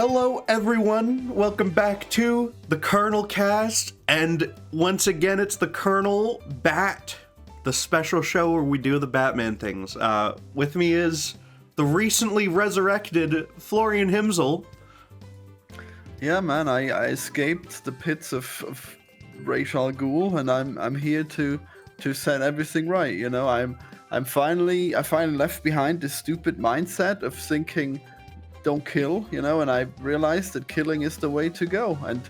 Hello everyone, welcome back to the Colonelcast, and once again it's the COLONELBAT, the special show where we do the Batman things. With me is the recently resurrected Florian Himsel. Yeah, man, I escaped the pits of Ra's al Ghul, and I'm here to set everything right. You know, I finally left behind this stupid mindset of thinking, don't kill, you know, and I realized that killing is the way to go. And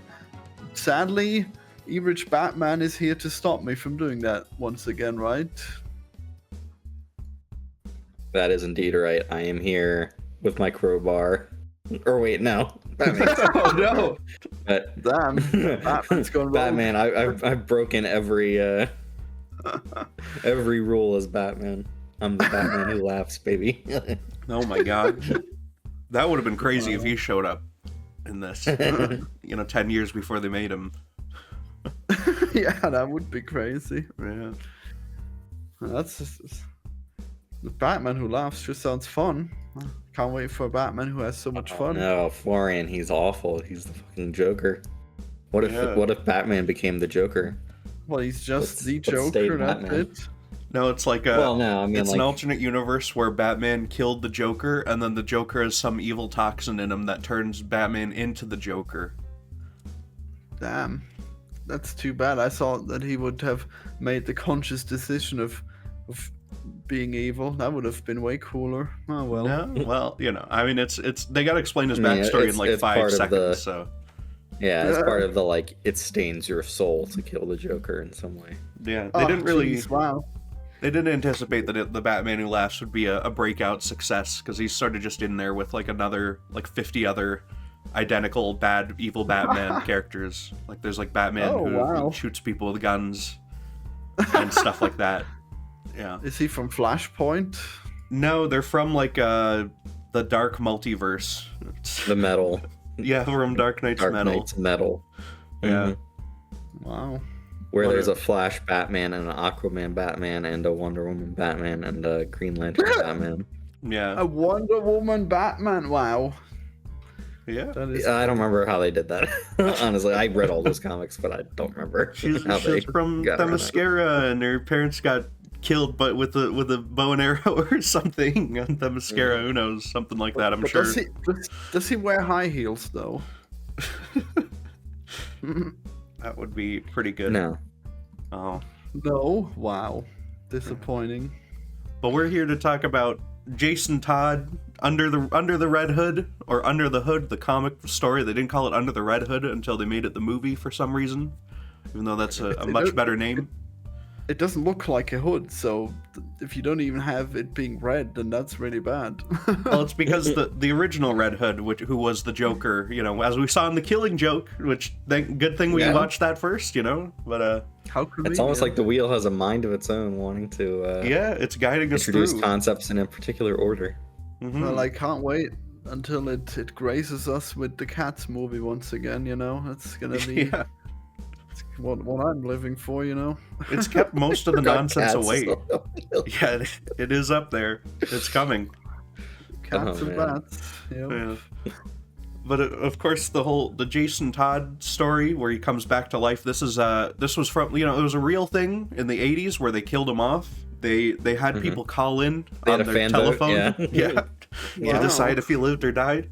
sadly, E-Rich Batman is here to stop me from doing that once again, right? That is indeed right. I am here with my crowbar. Or wait, no. Batman. Oh no! But, Damn, Batman's going wrong. Batman, I've broken every rule as Batman. I'm the Batman who laughs, baby. Oh my god. That would have been crazy if he showed up in this, 10 years before they made him. Yeah, that would be crazy. Yeah. That's just... The Batman who laughs just sounds fun. Can't wait for a Batman who has so much fun. No, Florian, he's awful. He's the fucking Joker. What if Batman became the Joker? Well, he's just the Joker, that's it. No, it's like an alternate universe where Batman killed the Joker, and then the Joker has some evil toxin in him that turns Batman into the Joker. Damn. That's too bad. I thought that he would have made the conscious decision of being evil. That would have been way cooler. Oh well. Yeah, well, it's they gotta explain his backstory in like 5 seconds, so. Yeah, it's part of the, it stains your soul to kill the Joker in some way. Yeah, they didn't really... Geez, wow. They didn't anticipate that the Batman Who Laughs would be a breakout success, because he's sort of just in there with, another, 50 other identical evil Batman characters. Like, there's, Batman who shoots people with guns and stuff like that. Yeah. Is he from Flashpoint? No, they're from, the Dark Multiverse. The Metal. Yeah, from Dark Knight's Metal. Dark Knight's Metal. Yeah. Mm-hmm. Wow. Where there's a Flash Batman and an Aquaman Batman and a Wonder Woman Batman and a Green Lantern Batman. Yeah. A Wonder Woman Batman, wow. Yeah. I don't remember how they did that. Honestly, I read all those comics, but I don't remember. She's from Themyscira, and her parents got killed but with a bow and arrow or something on Themyscira. Who knows? Something like that, I'm sure. Does he wear high heels, though? That would be pretty good. No. Oh. No? Wow. Disappointing. But we're here to talk about Jason Todd, Under the Red Hood, or Under the Hood, the comic story. They didn't call it Under the Red Hood until they made it the movie for some reason, even though that's a much better name. It doesn't look like a hood, so if you don't even have it being red, then that's really bad. Well, it's because the original Red Hood, who was the Joker, as we saw in The Killing Joke, which good thing we watched that first, but how could it's almost like the wheel has a mind of its own, wanting to it's guiding us through. Introduce concepts in a particular order. Mm-hmm. Well, I can't wait until it graces us with the Cats movie once again. It's gonna be what I'm living for. It's kept most of the nonsense away. Yeah, it is up there. It's coming. Cats and bats. Yep. Yeah. But of course, the Jason Todd story where he comes back to life. This was from it was a real thing in the 80s where they killed him off. They had people call in on their telephone, to decide if he lived or died.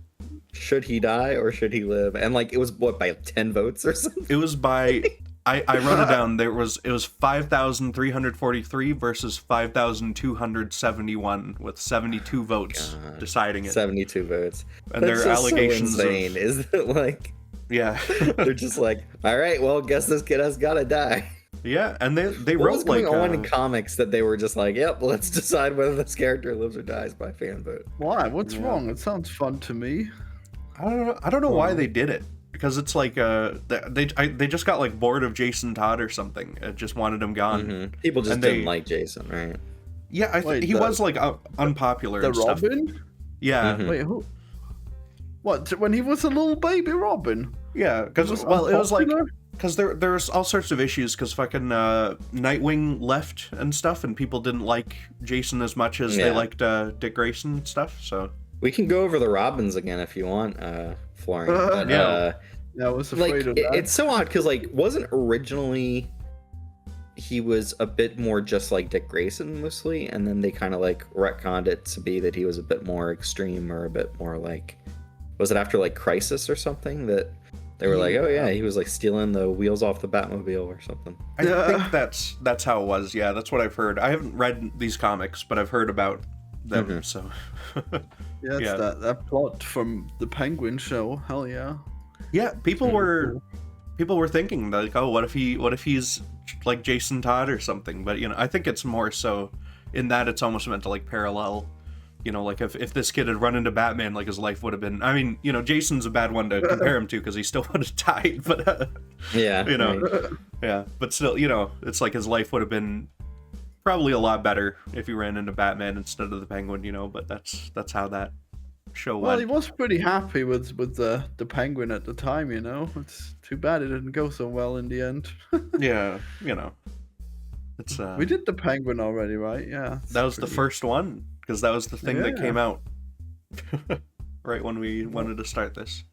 Should he die or should he live? And it was by 10 votes or something. It was by I wrote it down. It was 5,343 versus 5,271 with 72 votes deciding it. 72 votes. And their allegations so insane, isn't it? Yeah. They're just all right, well, guess this kid has got to die. Yeah, and they what wrote was going on in comics that they were just yep, let's decide whether this character lives or dies by fan vote. Why? What's wrong? It sounds fun to me. I don't know why they did it. Because it's they just got bored of Jason Todd or something. It just wanted him gone. Mm-hmm. People just didn't like Jason, right? Yeah, he was unpopular. The and Robin? Stuff. Yeah. Mm-hmm. Wait, who? What? When he was a little baby Robin? Yeah, because it was because there's all sorts of issues because fucking Nightwing left and stuff, and people didn't like Jason as much as they liked Dick Grayson and stuff. So We can go over the Robins again if you want, Florian. But, Yeah. Yeah, I was like afraid of that. it's so odd because like wasn't originally he was a bit more just like Dick Grayson mostly, and then they kind of like retconned it to be that he was a bit more extreme or a bit more like, was it after like Crisis or something that they were like, oh yeah, he was like stealing the wheels off the Batmobile or something. I think that's how it was. Yeah, that's what I've heard. I haven't read these comics, but I've heard about them. So Yeah, it's that plot from the Penguin show. Hell yeah. yeah, people were thinking like, oh, what if he's like Jason Todd or something? But I think it's more so in that it's almost meant to like parallel. Like if this kid had run into Batman, like his life would have been. I mean, Jason's a bad one to compare him to because he still would have died. But Yeah, right. yeah. But still, it's like his life would have been probably a lot better if he ran into Batman instead of the Penguin. But that's how that show Well, went. he was pretty happy with the Penguin at the time. It's too bad it didn't go so well in the end. Yeah, it's We did the Penguin already, right? Yeah. that was the first one because that was the thing that came out right when we wanted to start this.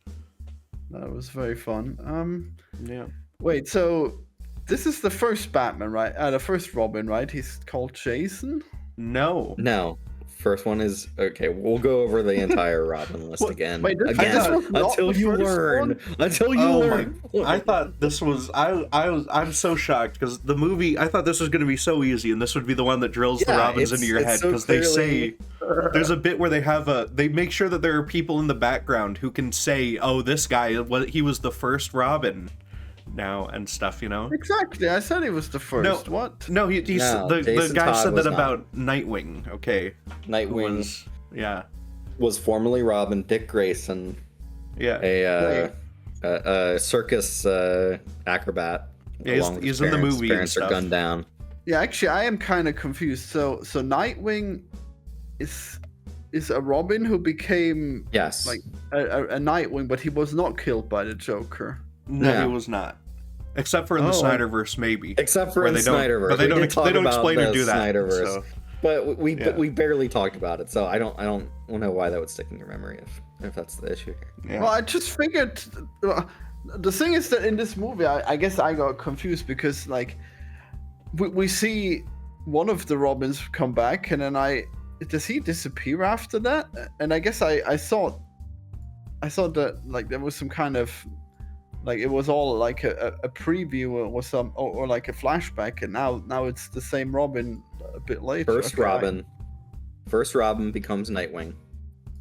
That was very fun. Yeah. Wait, so this is the first Batman, right? The first Robin, right? He's called Jason? No. No. First one is okay. We'll go over the entire Robin list again. Wait, this again was not until the you first learn. one? Until you Oh learn. I thought this was I'm so shocked because the movie I thought this was going to be so easy and this would be the one that drills the Yeah, Robins into your it's head so because they clearly- say there's a bit where they make sure that there are people in the background who can say, oh, this guy he was the first Robin now and stuff. Exactly. I said he was the first. What? No, No, the Jason guy Todd said was that not. about Nightwing. Okay, Nightwing was yeah. was formerly Robin. Dick Grayson, Yeah. a circus acrobat. Yeah, along with his he's in the parents. movie and Parents are stuff. gunned down. Yeah, actually, I am kind of confused. So Nightwing is a Robin who became Yes. like a Nightwing, but he was not killed by the Joker. No, Yeah. he was not. Except for in the Oh. Snyderverse, maybe. Except for where in they don't- Snyderverse. but they We don't did ex- talk they don't about explain or the do that, Snyderverse. so- But we Yeah. we barely talked about it, so I don't know why that would stick in your memory if that's the issue here. Yeah. Well, I just figured. The thing is that in this movie, I guess I got confused because like we see one of the Robins come back, and then does he disappear after that? And I guess I thought that like there was some kind of like it was all like a preview or like a flashback, and now it's the same Robin a bit later. First Robin becomes Nightwing.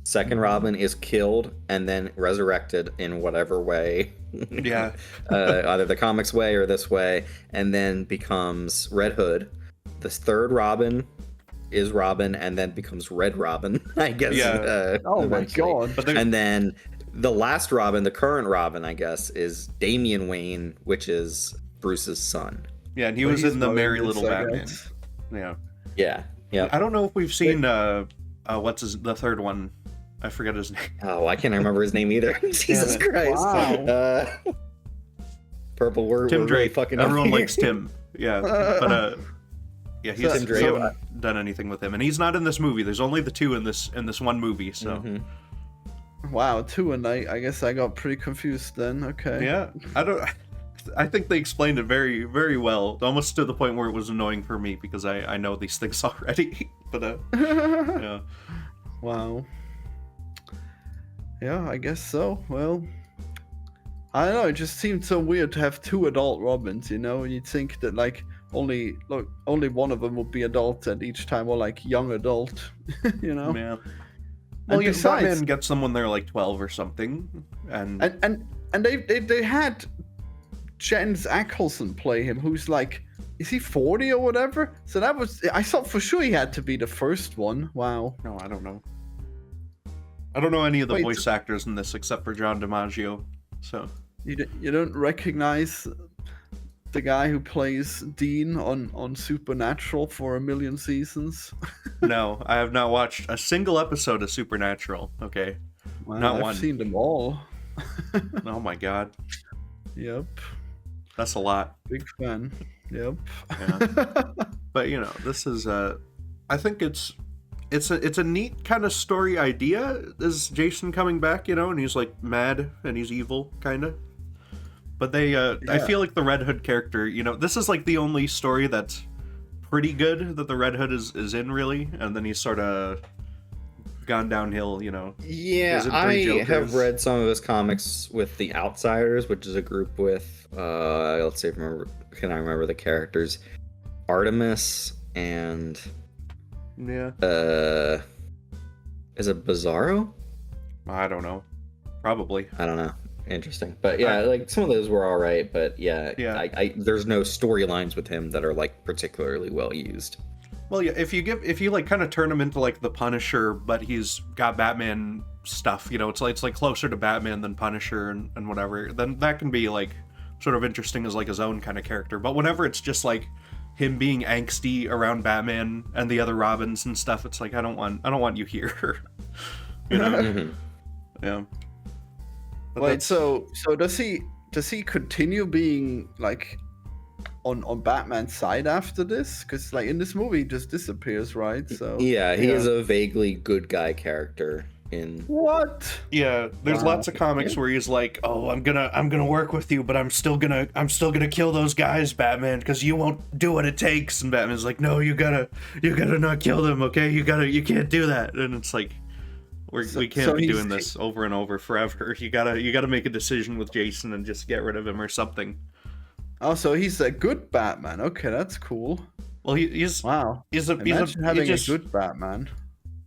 Second Robin is killed and then resurrected in whatever way. Yeah. Either the comics way or this way, and then becomes Red Hood. This third Robin is Robin and then becomes Red Robin, I guess. Yeah. Oh my eventually. god! But And then the last Robin, the current Robin, I guess, is Damian Wayne, which is Bruce's son. yeah, and he But was he's in the not Merry in this, Little I Batman. guess. Yeah. Yeah. Yeah. I don't know if we've seen what's the third one? I forget his name. Oh, I can't remember his name either. Jesus it. Christ. Wow. Tim Purple, we're really Drake. fucking up Everyone here. likes Tim. Yeah. But yeah, he's Tim Drake. we haven't done anything with him, and he's not in this movie. There's only the two in this one movie. So Mhm. Wow, 2 and I guess I got pretty confused then. Okay. yeah, I think they explained it very, very well, almost to the point where it was annoying for me because I know these things already. But yeah. Wow. Yeah, I guess so. Well, I don't know. It just seemed so weird to have 2 adult Robins. You'd think that like only one of them would be adult, and each time or like young adult. Yeah. Well, And besides- Batman gets them when they're like 12 or something, and And they had Jens Ackleson play him, who's like, is he 40 or whatever? So I thought for sure he had to be the first one. Wow. no, I don't know. I don't know any of the Wait, voice actors in this except for John DiMaggio. So You don't recognize the guy who plays Dean on Supernatural for a million seasons? no, I have not watched a single episode of Supernatural. Okay. Wow, Not I've one. seen them all. Oh my god, Yep. that's a lot. Big fan. Yep. Yeah. But this is I think it's a neat kind of story idea. Is Jason coming back, and he's like mad and he's evil, kind of. But I feel like the Red Hood character, this is like the only story that's pretty good that the Red Hood is in, really, and then he's sort of gone downhill, Yeah, I have read some of his comics with the Outsiders, which is a group with let's see can I remember the characters? Artemis and is it Bizarro? I don't know. Probably. I don't know. Interesting. But yeah, like some of those were all right, but yeah. I there's no storylines with him that are like particularly well used. Well, yeah, if you like kind of turn him into like the Punisher, but he's got Batman stuff, it's like closer to Batman than Punisher and whatever, then that can be like sort of interesting as like his own kind of character. But whenever it's just like him being angsty around Batman and the other Robins and stuff, it's like I don't want you here. Mm-hmm. Yeah. But Wait, so does he continue being like on Batman's side after this? Because like in this movie, he just disappears, right? So yeah, he is a vaguely good guy character in what? Yeah, there's lots of comics where he's like, "Oh, I'm gonna work with you, but I'm still gonna kill those guys, Batman, because you won't do what it takes." And Batman's like, "No, you gotta not kill them, okay? You can't do that." And it's like, we can't be doing this over and over forever. You gotta make a decision with Jason and just get rid of him or something. Oh, so he's a good Batman. Okay, that's cool. Well, he's Imagine having a good Batman.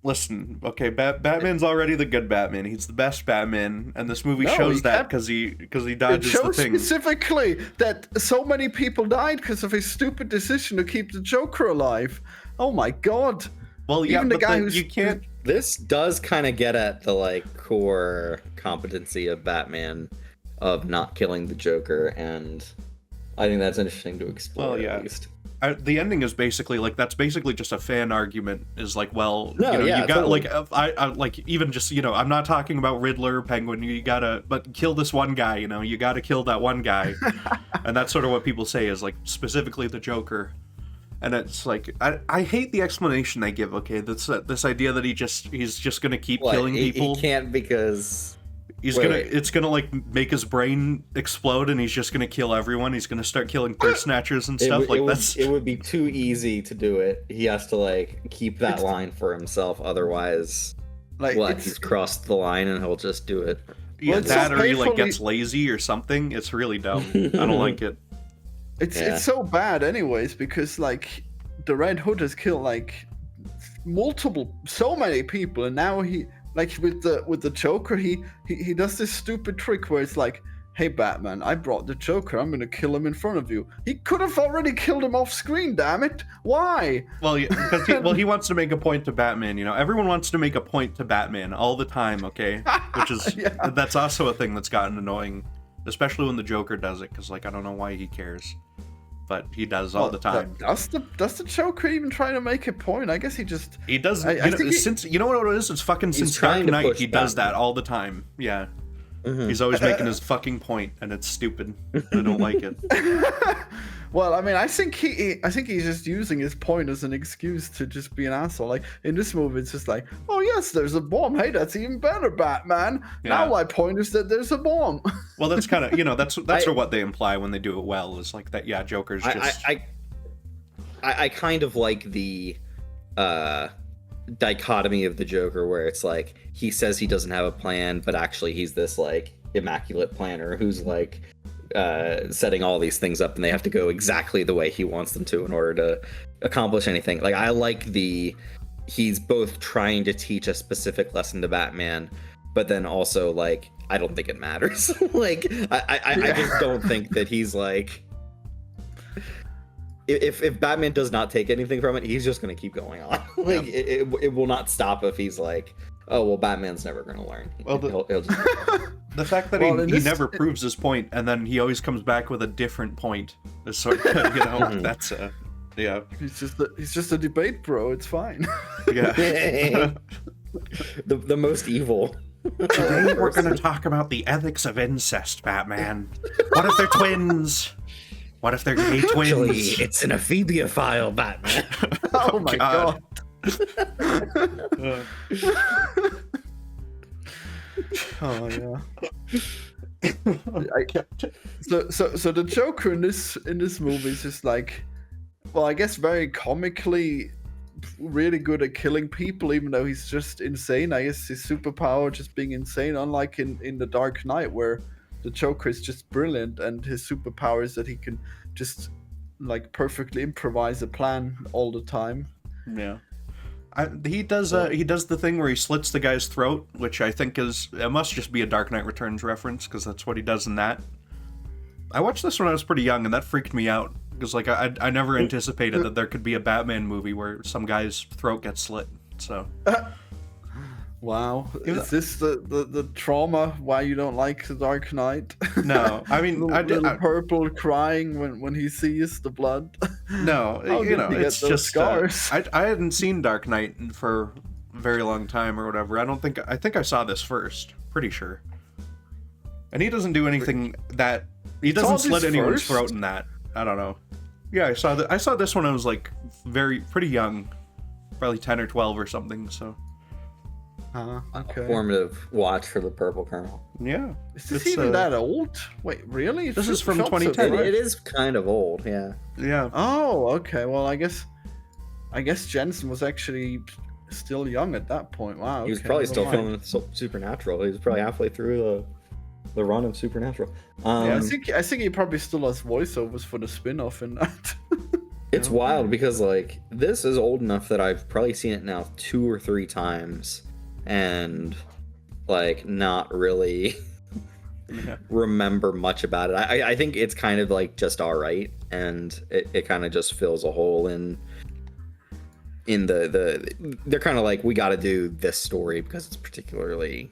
Listen, okay, Batman's already the good Batman. He's the best Batman, and this movie shows that because he dodges the thing. It shows specifically that so many people died because of his stupid decision to keep the Joker alive. Oh my god. Well, yeah, even the guy who's you can't. This does kind of get at the like core competency of Batman of not killing the Joker, and I think that's interesting to explore. Well, yeah. At least. The ending is basically like that's basically just a fan argument. Is like, well, no, you got totally. like I like even just I'm not talking about Riddler, Penguin. But kill this one guy. You gotta kill that one guy, and that's sort of what people say is like specifically the Joker. And it's like I hate the explanation they give. Okay, this idea that he's just gonna keep killing people. He can't because it's gonna like make his brain explode, and he's just gonna kill everyone. He's gonna start killing purse snatchers and stuff. It would be too easy to do it. He has to like keep that line for himself, otherwise, he's crossed the line and he'll just do it. Yeah, that or he like gets lazy or something. It's really dumb. I don't like it. It's so bad, anyways, because like the Red Hood has killed like so many people, and now he. Like with the Joker, he does this stupid trick where it's like, "Hey Batman, I brought the Joker. I'm gonna kill him in front of you." He could have already killed him off screen. Damn it! Why? Well, yeah, because he wants to make a point to Batman. Everyone wants to make a point to Batman all the time. Okay, which is that's also a thing that's gotten annoying, especially when the Joker does it. Because like I don't know why he cares, but he does all the time. Does the Joker even try to make a point? I guess he does. Since you know what it is? It's fucking since Dark Knight. He does that all the time. Yeah. Mm-hmm. He's always making his fucking point, and it's stupid. I don't like it. Well, I mean, I think he's just using his point as an excuse to just be an asshole. Like in this movie, it's just like, oh yes, there's a bomb. Hey, that's even better, Batman. Yeah. Now my point is that there's a bomb. Well, that's kind of that's sort of what they imply when they do it well. Is like that. Yeah, Joker's just. I kind of like the dichotomy of the Joker where it's like he says he doesn't have a plan, but actually he's this like immaculate planner who's like setting all these things up, and they have to go exactly the way he wants them to in order to accomplish anything. Like I like he's both trying to teach a specific lesson to Batman, but then also like I don't think it matters. Like I just don't think that he's like if Batman does not take anything from it, he's just going to keep going on. Like it will not stop if he's like, oh well, Batman's never going to learn. Well, he'll just... the fact that he never proves his point, and then he always comes back with a different point is sort of, that's yeah. He's just a debate bro. It's fine. Yeah. the most evil. Today we're going to talk about the ethics of incest, Batman. What if they're twins? What if they're gay twins? Actually, it's an ephebiophile, Batman. Oh my god. Oh yeah. So the Joker in this movie is just like, well, I guess very comically really good at killing people, even though he's just insane. I guess his superpower just being insane, unlike in the Dark Knight, where the Joker is just brilliant and his superpower is that he can just like perfectly improvise a plan all the time. Yeah. He does the thing where he slits the guy's throat, which I think it must just be a Dark Knight Returns reference, because that's what he does in that. I watched this when I was pretty young, and that freaked me out, because like I never anticipated that there could be a Batman movie where some guy's throat gets slit. So wow, is this the trauma why you don't like the Dark Knight? No, I mean, little Purple crying when he sees the blood. No, it's just scars. I hadn't seen Dark Knight for a very long time or whatever. I think I saw this first, pretty sure. And he doesn't do anything that he doesn't slit anyone's throat in that. I don't know. Yeah, I saw this when I was like pretty young, probably 10 or 12 or something. So. Okay. Formative watch for the Purple Colonel. Yeah. Is this even that old? Wait, really? This is from 2010. It is kind of old, yeah. Yeah. Oh, okay. Well, I guess Jensen was actually still young at that point. Wow. He was probably still filming Supernatural. He was probably halfway through the run of Supernatural. Yeah, I think he probably still has voiceovers for the spin-off in that. It's wild because like this is old enough that I've probably seen it now 2 or 3 times. And like not really remember much about it. I think it's kind of like just all right, and it kind of just fills a hole in they're kind of like, we got to do this story because it's particularly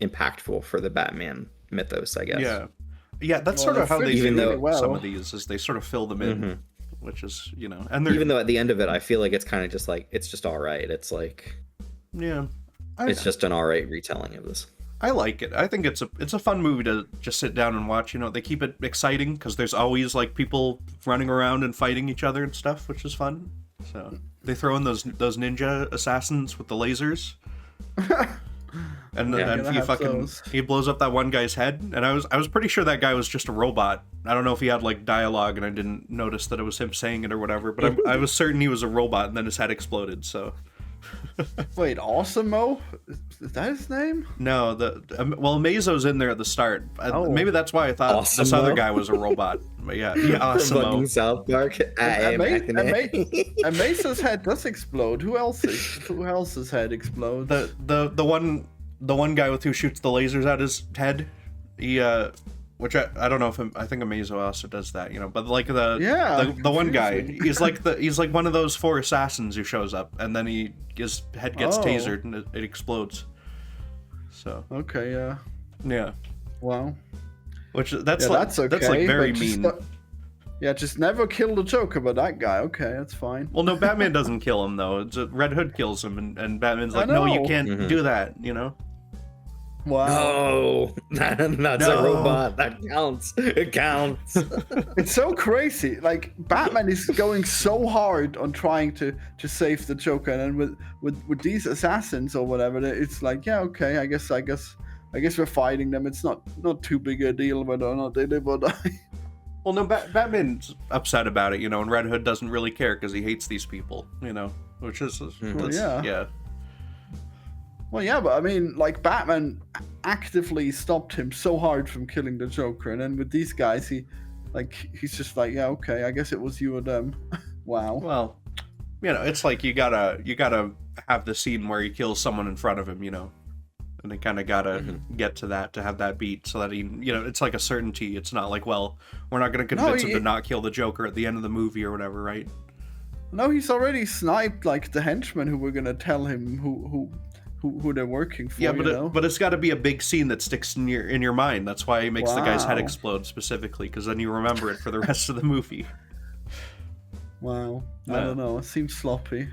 impactful for the Batman mythos, I guess. Yeah, that's sort of how they do some of these, is they sort of fill them in, which is, and even though at the end of it I feel like it's kind of just like, it's just all right. It's like, yeah. It's just an alright retelling of this. I like it. I think it's a fun movie to just sit down and watch. They keep it exciting because there's always like people running around and fighting each other and stuff, which is fun. So they throw in those ninja assassins with the lasers, and then he blows up that one guy's head. And I was pretty sure that guy was just a robot. I don't know if he had like dialogue and I didn't notice that it was him saying it or whatever, but I was certain he was a robot, and then his head exploded. So. Wait, Awesome-O? Is that his name? No, Mazo's in there at the start. Maybe that's why I thought this other guy was a robot. But yeah, Awesome-O. South Park. And Mazo's head does explode. Who else's head explodes? The one guy who shoots the lasers at his head. He which I don't know if I think Amazo also does that, but like the one guy, he's like one of those 4 assassins who shows up, and then his head gets tasered and it explodes. So okay, yeah, wow, which that's like very mean. Just never kill the Joker, but that guy, okay, that's fine. Well, no, Batman doesn't kill him though. Red Hood kills him, and Batman's like, no, you can't do that, Wow. No, that's a robot. That counts. It counts. It's so crazy. Like, Batman is going so hard on trying to save the Joker, and then with these assassins or whatever, it's like, yeah, okay, I guess we're fighting them. It's not too big a deal whether or not they live or die. Well, no, Batman's upset about it, and Red Hood doesn't really care because he hates these people, which is yeah. Well, yeah, but I mean, like, Batman actively stopped him so hard from killing the Joker, and then with these guys, he's just like, yeah, okay, I guess it was you or them. Wow. Well, it's like you gotta have the scene where he kills someone in front of him, and they kind of gotta get to that to have that beat, so that he, it's like a certainty. It's not like, well, we're not gonna convince him to not kill the Joker at the end of the movie or whatever, right? No, he's already sniped like the henchmen who were gonna tell him who they're working for. Yeah, but it's got to be a big scene that sticks in your mind. That's why he makes the guy's head explode specifically, because then you remember it for the rest of the movie. Wow, I don't know. It seems sloppy.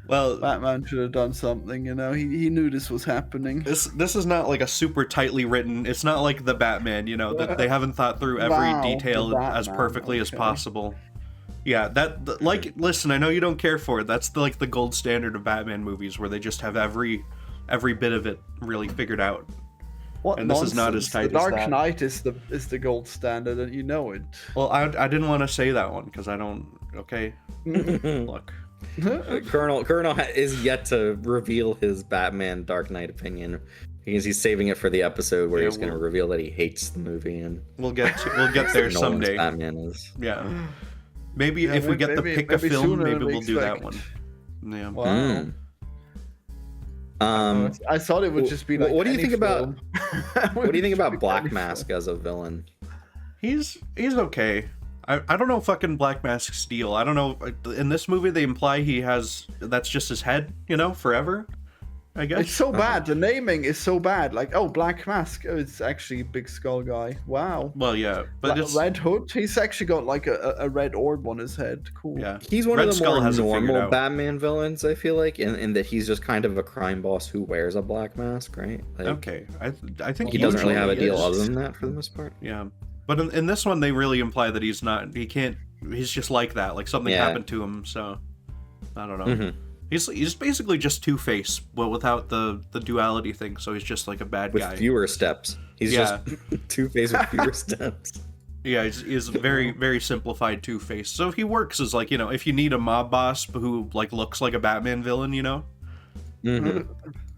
Well, Batman should have done something. He knew this was happening. This is not like a super tightly written. It's not like the Batman. That they haven't thought through every detail as perfectly as possible. Yeah, like, listen, I know you don't care for it. That's like the gold standard of Batman movies, where they just have every bit of it really figured out. What And nonsense. this is not as tight The Dark as that. Knight is the gold standard, and you know it. Well, I didn't want to say that one because I don't. Okay, look. Colonel is yet to reveal his Batman Dark Knight opinion because he's saving it for the episode where he's going to reveal that he hates the movie, and We'll get there Nolan's someday. Batman is. Yeah. Maybe if we get the pick a film, sooner maybe than we we'll do that expect. one. Yeah. Wow. I thought it would just be like. What do you any think about? film. What do you think about Black Any Mask as a villain? He's okay. I don't know fucking Black Mask Steel. I don't know. In this movie, they imply that's just his head, forever. I guess. It's so bad. The naming is so bad. Like, oh, Black Mask. Oh, it's actually Big Skull guy. Wow. Well, yeah, but it's Red Hood. He's actually got like a red orb on his head. Cool. yeah. He's one Red of the Skull more has it figured normal out. Batman villains, I feel like, in that he's just kind of a crime boss who wears a black mask, right? Like, Okay, I think he doesn't really have a usually deal is. other than that for the most part. Yeah, but in this one, they really imply that he's not. He can't. He's just like that. Like something Yeah. happened to him. So I don't know. Mm-hmm. He's basically just Two-Face, but without the duality thing. So he's just like a bad With guy. fewer steps. He's Yeah. just Two-Face with fewer steps. Yeah, he's very, very simplified Two-Face. So he works as like, if you need a mob boss who like looks like a Batman villain, Mm-hmm.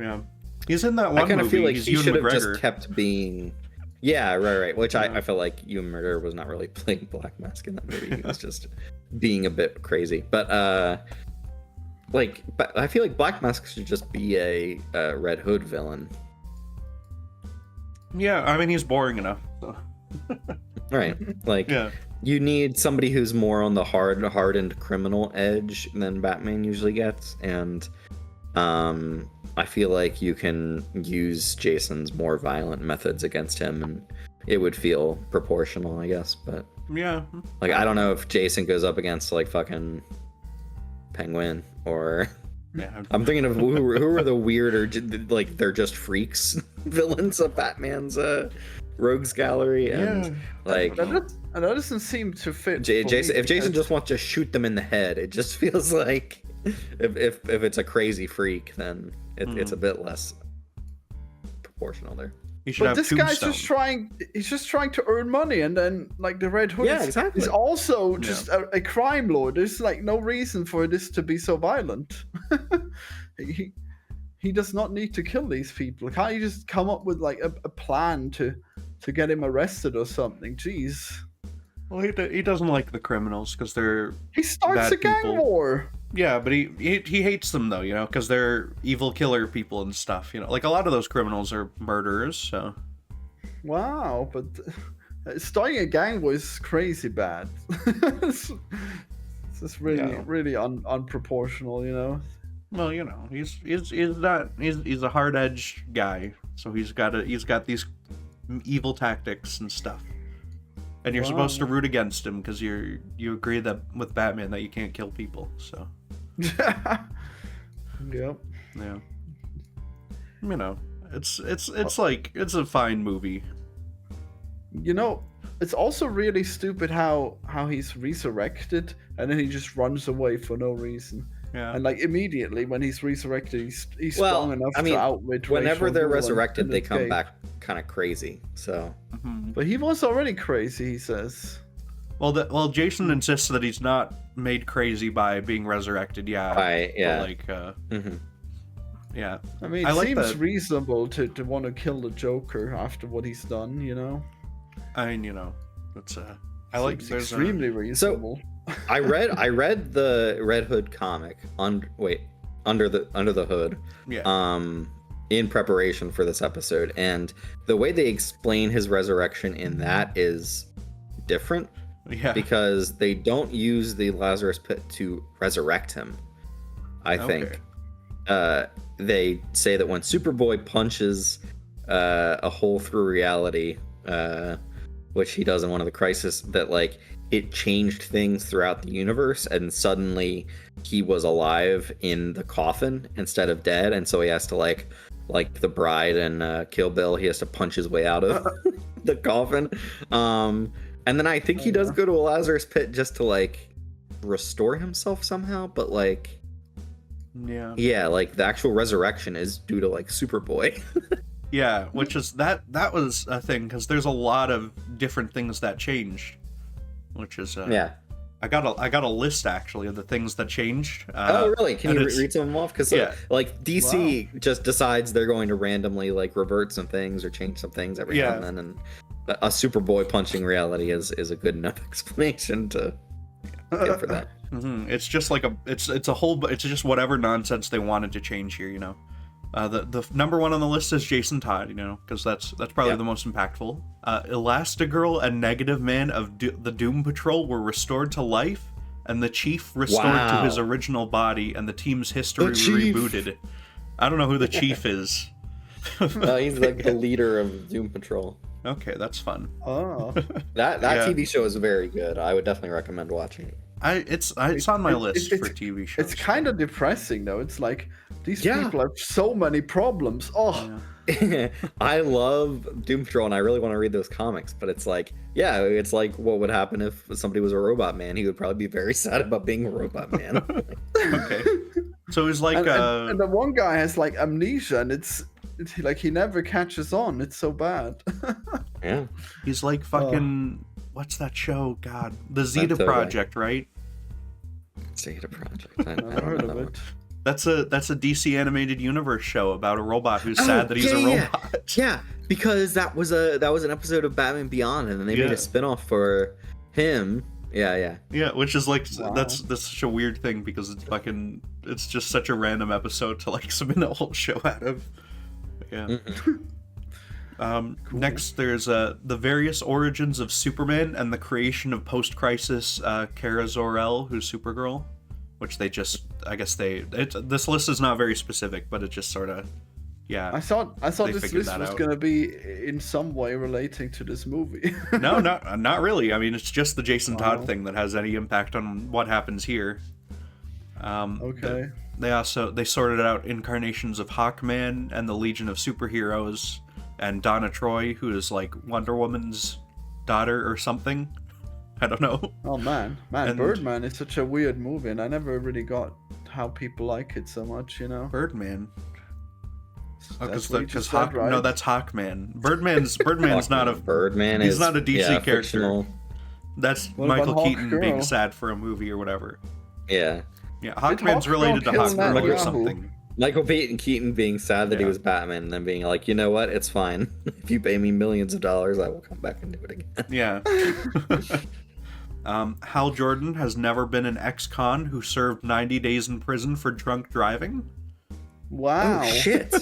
Yeah. He's in that one I kind movie. of feel like he's he Ewan should have McGregor. just kept being. Yeah, right. Which Yeah. I feel like Ewan McGregor was not really playing Black Mask in that movie. He was just being a bit crazy. But I feel like Black Mask should just be a Red Hood villain. Yeah, I mean he's boring enough. So. Right. Like Yeah. you need somebody who's more on the hardened criminal edge than Batman usually gets, and I feel like you can use Jason's more violent methods against him, and it would feel proportional, I guess. But Yeah. like, I don't know if Jason goes up against like fucking Penguin, or Yeah. I'm thinking of who are the weirder, like they're just freaks villains of Batman's rogues gallery, and Yeah. like That doesn't seem to fit. for Jason. me If Jason because- just wants to shoot them in the head, it just feels like if it's a crazy freak, then it's a bit less proportional there. He should But have this guy's Tombstone. he's just trying to earn money, and then like the Red Hood Yeah, exactly. is also just a crime lord. There's like no reason for this to be so violent. he does not need to kill these people. Can't you just come up with like a plan to get him arrested or something? Jeez. Well, he doesn't like the criminals because they're He starts Bad a gang people. war. yeah, but he hates them though, because they're evil killer people and stuff. Like a lot of those criminals are murderers. So Wow, but starting a gang war is crazy bad. It's just really unproportional. well, he's a hard edged guy. So he's got these evil tactics and stuff. And you're supposed to root against him because you agree that with Batman that you can't kill people. So Yep. yeah, it's like it's a fine movie. It's also really stupid how he's resurrected and then he just runs away for no reason. Yeah, And like immediately when he's resurrected, he's Well, strong enough I mean, to outwit. Whenever Rachel they're Gould resurrected, and they come escape. back kind of crazy. So Mhm. But he was already crazy, he says. Well, Jason insists that he's not made crazy by being resurrected. Yeah, yeah. But like, Mhm. yeah, I mean, I it like seems that. reasonable to want to kill the Joker after what he's done. I mean, it's I like Seems there's extremely reasonable. I read the Red Hood comic under the hood. yeah, In preparation for this episode, and the way they explain his resurrection in that is different yeah, because they don't use the Lazarus Pit to resurrect him. I think they say that when Superboy punches a hole through reality, which he does in one of the Crisis, that like it changed things throughout the universe, and suddenly he was alive in the coffin instead of dead, and so he has to like the bride and Kill Bill, he has to punch his way out of the coffin. And then I think he does go to a Lazarus Pit just to like restore himself somehow, but like, Yeah, like the actual resurrection is due to like Superboy. yeah, which is that was a thing because there's a lot of different things that changed, which is Yeah. I got a list actually of the things that changed. Oh, really? Can and you it's- read some of them off? Because Yeah. like DC just decides they're going to randomly like revert some things or change some things every now and then, and a Superboy punching reality is a good enough explanation to get for that. It's just like it's just whatever nonsense they wanted to change here, you know. The number one on the list is Jason Todd, you know, because that's probably the most impactful. Elastigirl and Negative Man of the Doom Patrol were restored to life, and the Chief restored to his original body, and the team's history rebooted. I don't know who the Chief is. He's like the leader of Doom Patrol. Okay, that's fun. Oh. That Yeah. TV show is very good. I would definitely recommend watching it. It's on my list for TV shows. It's kind of depressing though. It's like these Yeah. people have so many problems. Oh, I love Doom Patrol and I really want to read those comics, but it's like, yeah, it's like what would happen if somebody was a robot man? He would probably be very sad about being a robot man. Okay. So he's like and the one guy has like amnesia, and it's like he never catches on. It's so bad. Yeah. he's like fucking what's that show? God, the Zeta That's Project, right? Zeta Project. I Never don't heard know. of it. That's a DC animated universe show about a robot who's sad that he's a robot. Yeah, because that was an episode of Batman Beyond, and then they made Yeah. a spin-off for him. Yeah. Yeah, which is like Wow. that's such a weird thing because it's just such a random episode to like spin a whole show out of. Yeah. Mm-hmm. Next, there's the various origins of Superman and the creation of post-crisis Kara Zor-El, who's Supergirl, which they just this list is not very specific, but it just sort of I thought They this figured list that was out. gonna be in some way relating to this movie. No, not really. I mean, it's just the Jason Todd Wow. thing that has any impact on what happens here. Okay. They sorted out incarnations of Hawkman and the Legion of Superheroes, and Donna Troy, who is like Wonder Woman's daughter or something. I don't know. Oh man, And- Birdman is such a weird movie, and I never really got how people like it so much. You know. Birdman. Oh, That's what you because just said, right? no, that's Hawkman. Birdman's not a Birdman. he's is, not a DC character. fictional. That's What Michael about Keaton being Hawkgirl? sad for a movie or whatever. Yeah, Yeah, Hawkman's Hawkgirl related to kill Hawkgirl or Netanyahu? something. Michael Keaton being sad that he Yeah. was Batman, and then being like, you know what, it's fine. If you pay me millions of dollars, I will come back and do it again. Yeah. Hal Jordan has never been an ex-con who served 90 days in prison for drunk driving. Wow. Oh shit!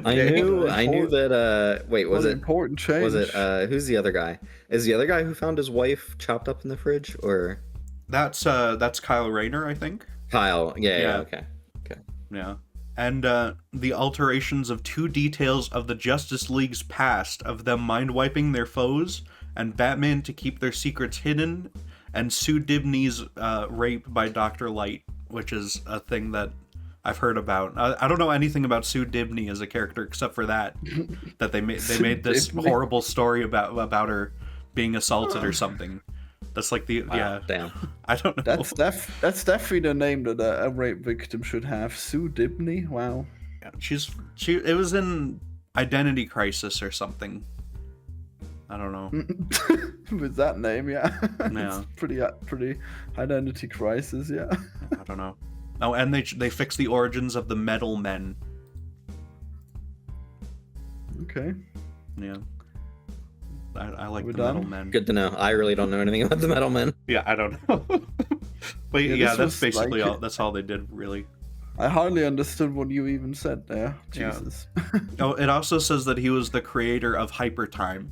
I Okay. knew that. Wait, What was an it? important change? Was it? Who's the other guy? Is the other guy who found his wife chopped up in the fridge, or That's Kyle Rayner, I think. Kyle? Yeah. Yeah. Okay. Yeah. And the alterations of two details of the Justice League's past, of them mind-wiping their foes, and Batman to keep their secrets hidden, and Sue Dibney's rape by Dr. Light, which is a thing that I've heard about. I don't know anything about Sue Dibney as a character except for that they made this Dibney. horrible story about her being assaulted or something. That's like the Wow, damn. I don't know. That's definitely the name that a rape victim should have. Sue Dibney. Wow. She it was in Identity Crisis or something. I don't know. With that name, yeah. Yeah. It's pretty identity crisis, yeah. I don't know. Oh, and they fixed the origins of the Metal Men. Okay. Yeah. I like We're the done? Metal Men. Good to know. I really don't know anything about the Metal Men. Yeah, I don't know. But Yeah, yeah, this that's was basically like- all. That's all they did, really. I hardly understood what you even said there. Yeah. Jesus. Oh, it also says that he was the creator of Hypertime.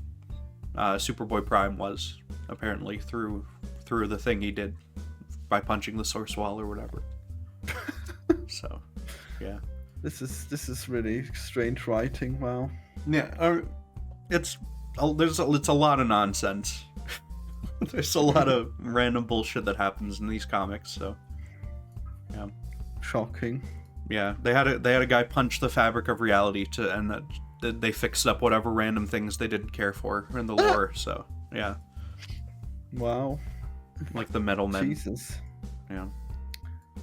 Superboy Prime was apparently through the thing he did by punching the source wall or whatever. So, yeah. This is really strange writing. Wow. Yeah, it's a lot of nonsense. There's a lot of random bullshit that happens in these comics. So, yeah, Shocking. yeah. They had a guy punch the fabric of reality and they fixed up whatever random things they didn't care for in the lore. So, yeah, Wow. like the Metal Men. Jesus. Yeah.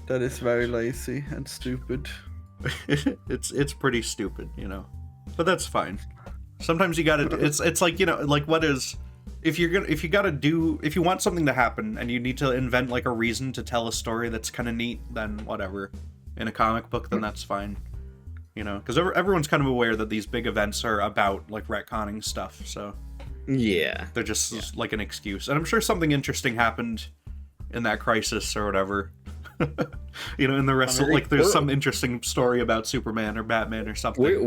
That is very lazy and stupid. It's pretty stupid, you know. But that's fine. Sometimes you gotta. It's like, you know, like what is. If you want something to happen and you need to invent like a reason to tell a story that's kind of neat, then whatever. In a comic book, then that's fine, you know, because everyone's kind of aware that these big events are about like retconning stuff, so Yeah, they're just like an excuse. And I'm sure something interesting happened in that crisis or whatever. You know, in the rest of, like, there's some interesting story about Superman or Batman or something.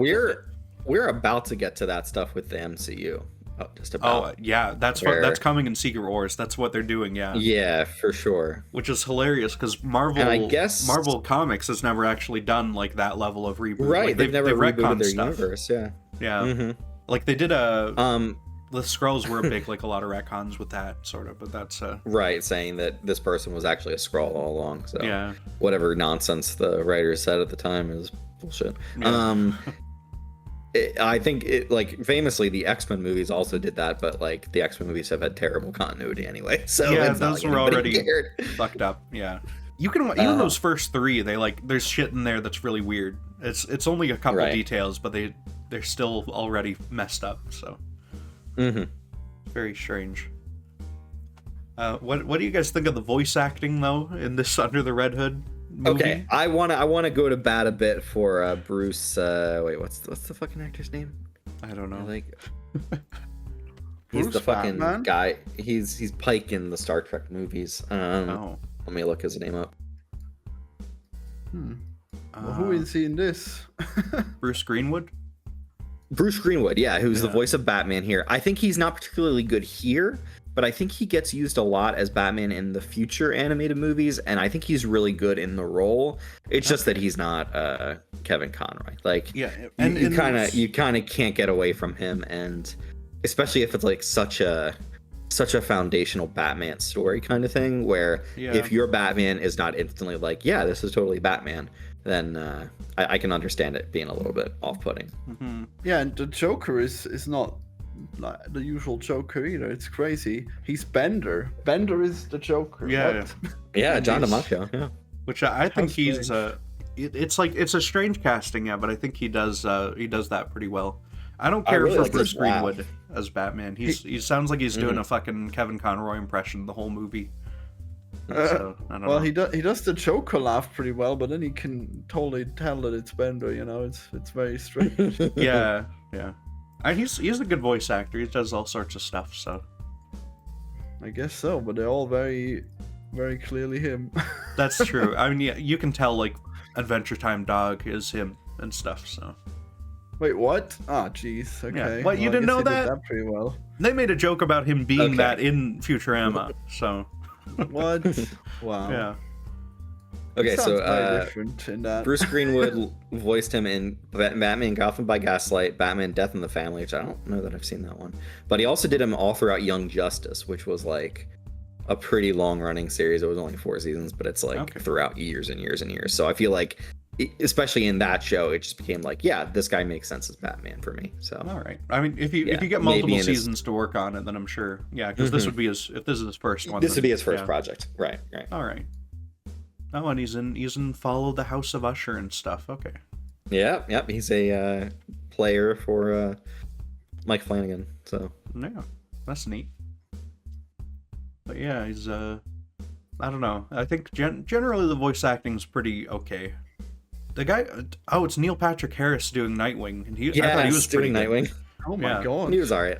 We're about to get to that stuff with the MCU. Oh, just about. Oh, yeah, that's coming in Secret Wars. That's what they're doing, yeah. Yeah, for sure. Which is hilarious, because Marvel Comics has never actually done, like, that level of reboot. Right, like, they've never rebooted their stuff. universe, yeah. Yeah. Mm-hmm. Like, they did the Skrulls were big, like, a lot of retcons with that, sort of, but that's... Right, saying that this person was actually a Skrull all along, so... Yeah. Whatever nonsense the writers said at the time is bullshit. Yeah. I think like famously the X-Men movies also did that, but like the X-Men movies have had terrible continuity anyway. So yeah, it's those not were like already cared. fucked up. Yeah, you can even those first three. They like there's shit in there that's really weird. It's only a couple details, but they're still already messed up. So very strange. What do you guys think of the voice acting though in this Under the Red Hood movie? Okay, I wanna go to bat a bit for Bruce. Wait, what's the fucking actor's name? I don't know. Like, he's Bruce the fucking Batman? guy. He's Pike in the Star Trek movies. Let me look his name up. Well, who is he in this? Bruce Greenwood. Bruce Greenwood, yeah, who's the voice of Batman here. I think he's not particularly good here, but I think he gets used a lot as Batman in the future animated movies, and I think he's really good in the role. It's just that he's not Kevin Conroy. Like, and you kind of can't get away from him, and especially if it's like such a foundational Batman story kind of thing, where if your Batman is not instantly like, yeah, this is totally Batman, then I can understand it being a little bit off-putting. Mm-hmm. Yeah, and the Joker is not like the usual Joker either. It's crazy. He's Bender. Bender is the Joker. Yeah. What? Yeah, John DiMaggio. Yeah. Which I think How he's strange. it's a strange casting, but I think he does that pretty well. I don't care really for like Bruce his laugh. Greenwood as Batman. He sounds like he's doing a fucking Kevin Conroy impression the whole movie. So, I don't know. He does the Joker laugh pretty well, but then he can totally tell that it's Bender. You know, it's very strange. Yeah. And he's a good voice actor. He does all sorts of stuff. So I guess so, but they're all very, very clearly him. that's true. I mean, yeah, you can tell like Adventure Time Dog is him and stuff. So Wait, what? Ah, jeez. Okay. Yeah. What, you I didn't guess know he did that? that pretty well. they made a joke about him being that in Futurama. So What? Wow. yeah. Okay, Sounds very so different in that. Bruce Greenwood voiced him in Batman Gotham by Gaslight, Batman Death in the Family, which I don't know that I've seen that one. But he also did him all throughout Young Justice, which was like a pretty long-running series. It was only 4 seasons, but it's like throughout years and years and years. So I feel like, especially in that show, it just became like, yeah, this guy makes sense as Batman for me. So all right. I mean, if you get multiple seasons to work on it, then I'm sure. Yeah, because this would be if this is his first one. This would be his first project. Right. All right. Oh, and he's in Follow the House of Usher and stuff. Okay. Yeah. He's a player for Mike Flanagan. So yeah, that's neat. But yeah, he's I don't know. I think generally the voice acting's pretty okay. The guy, it's Neil Patrick Harris doing Nightwing, and I thought he was doing pretty Nightwing. good. Oh my god. He was alright.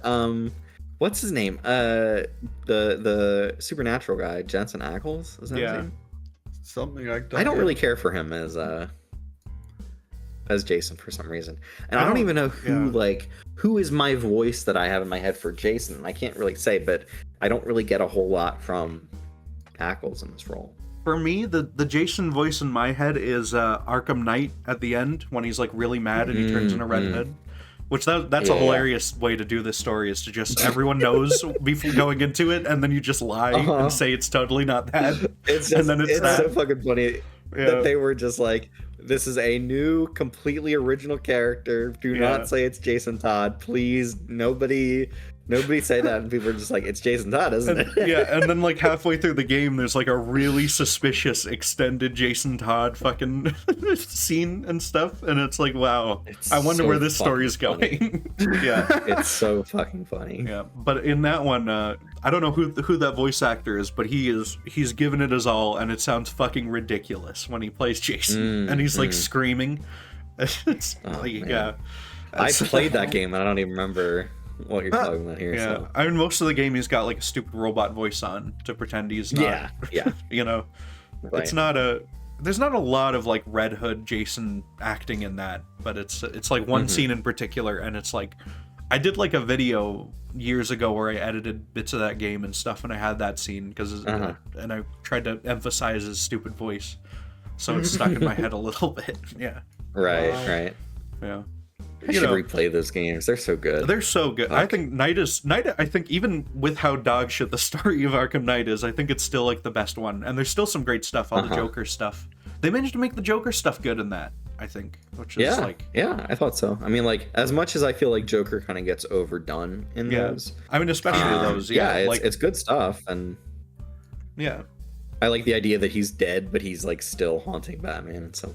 What's his name? The Supernatural guy, Jensen Ackles. Is that his name? Something like that. I don't really care for him as Jason for some reason, and I don't even know who is my voice that I have in my head for Jason. I can't really say, but I don't really get a whole lot from Ackles in this role. For me, the Jason voice in my head is Arkham Knight at the end when he's like really mad and he turns into Red Hood. Which that's a hilarious way to do this story, is to just everyone knows before going into it, and then you just lie and say it's totally not that. It's so fucking funny that they were just like, this is a new, completely original character. Do not say it's Jason Todd, please. Nobody Nobody say that, and people are just like, it's Jason Todd, isn't And, it? yeah, and then like halfway through the game, there's like a really suspicious extended Jason Todd fucking scene and stuff, and it's like, wow, It's I wonder so where this story is fucking going. Yeah, It's so fucking funny. yeah. But in that one, I don't know who that voice actor is, but he's given it his all, and it sounds fucking ridiculous when he plays Jason, and he's like screaming. It's like, man. yeah. I That's- played that game, and I don't even remember what you're talking about here. Yeah, So. I mean, most of the game he's got like a stupid robot voice on to pretend he's not. Yeah. You know, Right. it's not a. There's not a lot of like Red Hood Jason acting in that, but it's like one scene in particular, and it's like, I did like a video years ago where I edited bits of that game and stuff, and I had that scene because, and I tried to emphasize his stupid voice, so it's stuck in my head a little bit. Yeah, Right. yeah. I should replay those games. They're so good. They're so good. I think Night. I think even with how dog shit the story of Arkham Knight is, I think it's still like the best one. And there's still some great stuff. All the Joker stuff. They managed to make the Joker stuff good in that. I think, which is like. Yeah, I thought so. I mean, like, as much as I feel like Joker kind of gets overdone in those. I mean, especially those. Yeah, it's good stuff, and yeah. I like the idea that he's dead, but he's like still haunting Batman and so.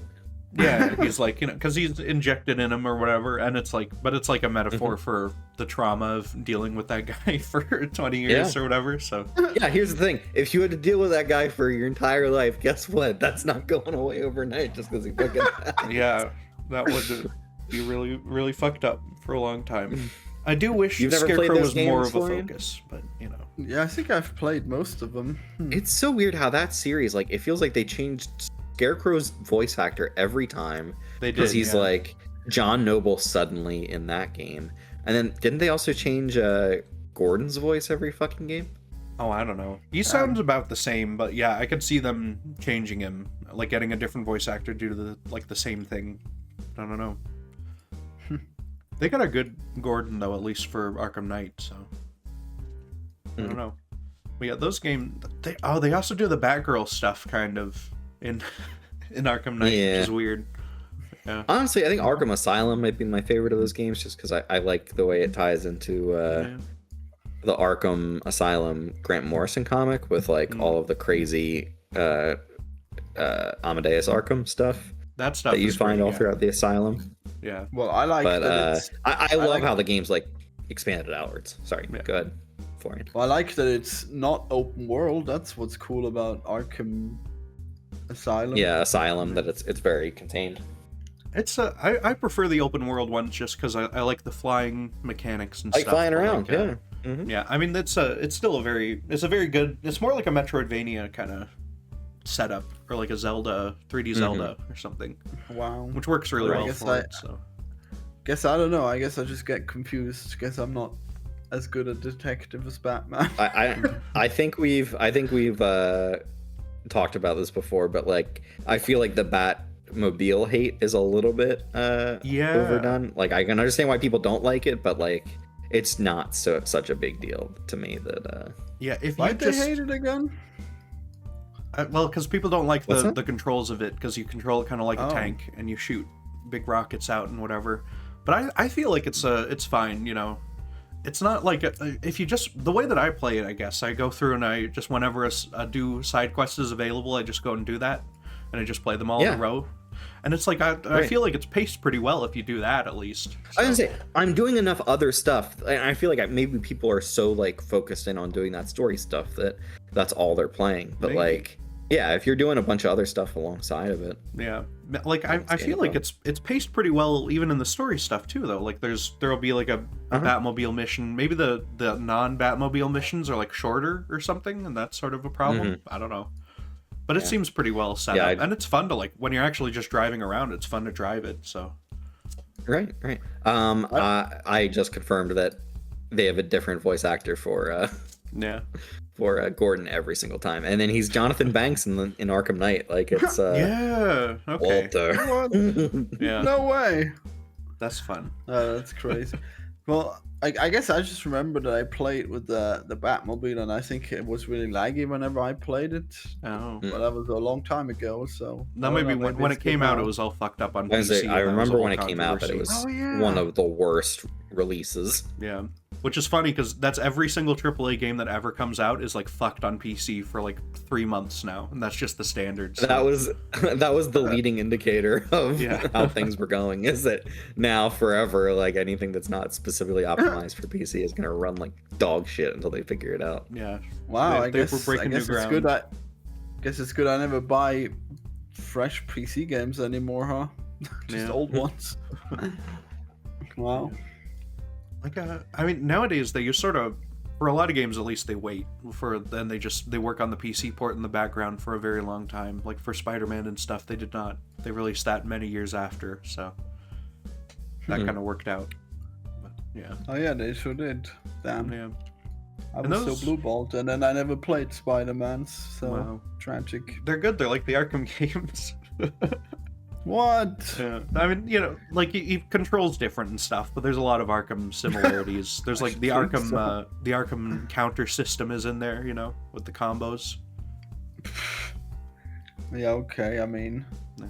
Yeah, he's like, because he's injected in him or whatever, and it's like, but it's like a metaphor for the trauma of dealing with that guy for 20 years or whatever. So yeah, here's the thing: if you had to deal with that guy for your entire life, guess what? That's not going away overnight just because he fucking. Yeah, that would be really, really fucked up for a long time. I do wish You've never played Scarecrow those was more games, of a Florian? focus, but you know. Yeah, I think I've played most of them. It's so weird how that series, like, it feels like they changed Scarecrow's voice actor every time. They did, because he's like John Noble suddenly in that game, and then didn't they also change Gordon's voice every fucking game? Oh, I don't know. He sounds about the same, but yeah, I could see them changing him, like getting a different voice actor due to the same thing. I don't know. They got a good Gordon though, at least for Arkham Knight. So I don't know. But yeah, those games. They also do the Batgirl stuff kind of in Arkham Knight, which is weird. Yeah. Honestly, I think Arkham Asylum might be my favorite of those games, just because I like the way it ties into the Arkham Asylum Grant Morrison comic with like all of the crazy Amadeus Arkham stuff. That stuff that you find all throughout the asylum. Yeah. Well, I like that. I love how the game's like expanded outwards. Sorry, go ahead, Florian. Well, I like that it's not open world. That's what's cool about Arkham Asylum. Yeah, Asylum, that it's very contained. It's I prefer the open world ones just because I like the flying mechanics and like stuff. Flying around, yeah. Yeah, I mean it's still a very good. It's more like a Metroidvania kind of setup, or like a Zelda 3D Zelda or something. Wow, which works really well for it. So, guess I don't know. I guess I just get confused. Guess I'm not as good a detective as Batman. I think we've talked about this before, but like I feel like the Batmobile hate is a little bit overdone. Like I can understand why people don't like it, but like it's not such a big deal to me that why they hate it again? Well, because people don't like the controls of it, because you control it kind of like a tank and you shoot big rockets out and whatever. But I feel like it's fine, you know. It's not like if you just the way that I play it, I guess I go through and I just whenever a do side quest is available, I just go and do that, and I just play them all in a row. And it's like I feel like it's paced pretty well if you do that at least. So. I was gonna say I'm doing enough other stuff, and I feel like maybe people are so like focused in on doing that story stuff that that's all they're playing. But like, yeah, if you're doing a bunch of other stuff alongside of it, yeah, like I feel like it's paced pretty well even in the story stuff too though. Like there'll be like a Batmobile mission. Maybe the non-Batmobile missions are like shorter or something, and that's sort of a problem. I don't know. But it seems pretty well set up, and it's fun to like when you're actually just driving around. It's fun to drive it. So, right. I just confirmed that they have a different voice actor for Gordon every single time, and then he's Jonathan Banks in Arkham Knight. Like it's Walter. Yeah, no way. That's fun. That's crazy. Well, I guess I just remember that I played with the Batmobile, and I think it was really laggy whenever I played it. Oh, but that was a long time ago. So that maybe when it came out, it was all fucked up on PC. I remember when it came out, but it was one of the worst releases. Yeah, Which is funny because that's every single AAA game that ever comes out is like fucked on PC for like 3 months now, and that's just the standard. So. That was the leading indicator of how things were going. Is that now forever, like anything that's not specifically optimized for PC is gonna run like dog shit until they figure it out. Yeah. Wow, I guess breaking new ground. it's good. Guess it's good I never buy fresh PC games anymore, huh? Just old ones. Wow. Like, I mean, nowadays they sort of, for a lot of games at least, they wait for, then they work on the PC port in the background for a very long time. Like for Spider-Man and stuff, they did not. They released that many years after, so that kind of worked out. But, yeah. Oh yeah, they sure did. Damn. Yeah. I was so blue-balled, and then I never played Spider-Man's, so tragic. They're good. They're like the Arkham games. What? Yeah. I mean, you know, like he controls different and stuff, but there's a lot of Arkham similarities. There's like the Arkham counter system is in there, you know, with the combos. Yeah, okay. I mean,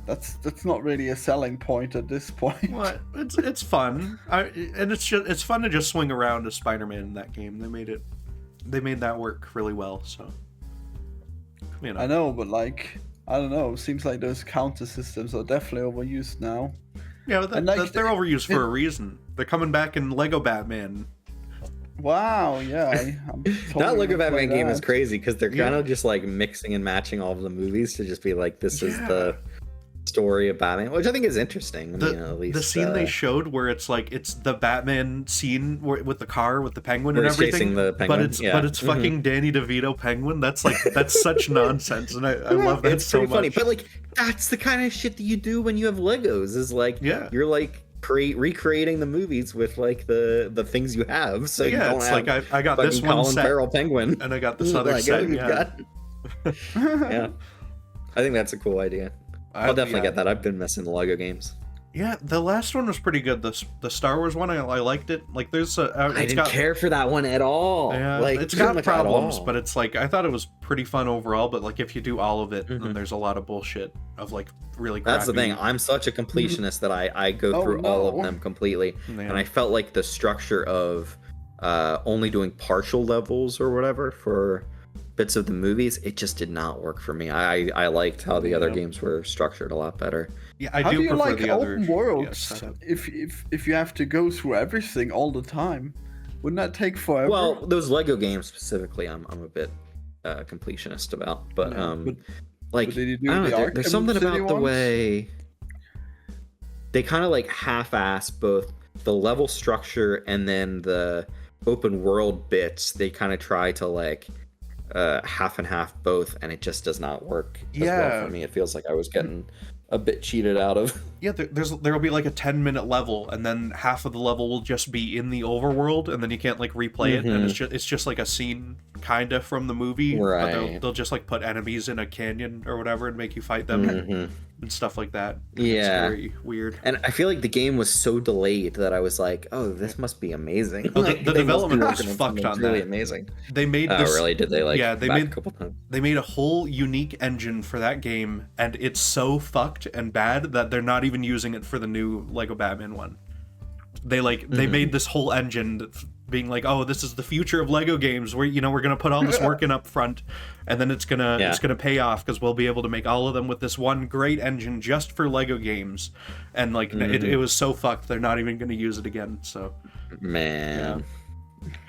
that's not really a selling point at this point. Well, it's fun, and it's fun to just swing around as Spider-Man in that game. They made that work really well. So, you know. I know, but like, I don't know. It seems like those counter systems are definitely overused now. Yeah, but they're overused for a reason. They're coming back in Lego Batman. Wow, yeah. I'm totally that Lego Batman game is that. crazy because they're kind of just like mixing and matching all of the movies to just be like, this is the story of Batman, which I think is interesting. I mean, at least the scene they showed where it's like it's the Batman scene with the car with the penguin where and he's everything, chasing the penguin. but it's fucking Danny DeVito penguin. That's such nonsense, and I love that it's so pretty much. funny, but like that's the kind of shit that you do when you have Legos. Is like you're like recreating the movies with like the things you have. So you don't it's have like I got this one Colin set, Farrell penguin, and I got this other set. Yeah, I think that's a cool idea. I'll definitely get that. I've been missing the Lego games. Yeah, the last one was pretty good. The Star Wars one, I liked it. Like, there's I didn't care for that one at all. Yeah, like, it's got problems, but it's like I thought it was pretty fun overall. But like, if you do all of it, then there's a lot of bullshit of like really. That's the crappy... thing. I'm such a completionist that I go through all of them completely, and I felt like the structure of only doing partial levels or whatever for bits of the movies, it just did not work for me. I liked how the other games were structured a lot better. Yeah, I how do you prefer like the open other worlds if you have to go through everything all the time? Wouldn't that take forever? Well, those Lego games specifically, I'm a bit completionist about, but like did you do I don't know, there's something about the ones? way they kind of like half-ass both the level structure and then the open world bits. They kind of try to like half and half both, and it just does not work as well for me. It feels like I was getting a bit cheated out of. Yeah, there'll be like a 10-minute level, and then half of the level will just be in the overworld, and then you can't like replay it, and it's just like a scene kinda from the movie. Right. But they'll just like put enemies in a canyon or whatever and make you fight them and stuff like that. Yeah, it's very weird. And I feel like the game was so delayed that I was like, "Oh, this must be amazing." Oh, Like, the development was fucked on that. Really that. amazing. They made this. Oh, really? Did they like? Yeah, they made a couple times. They made a whole unique engine for that game, and it's so fucked and bad that they're not even using it for the new Lego Batman one. They made this whole engine being like, oh, this is the future of Lego games. We're gonna put all this work in up front, and then it's gonna pay off because we'll be able to make all of them with this one great engine just for Lego games. And like it was so fucked, they're not even gonna use it again. So man,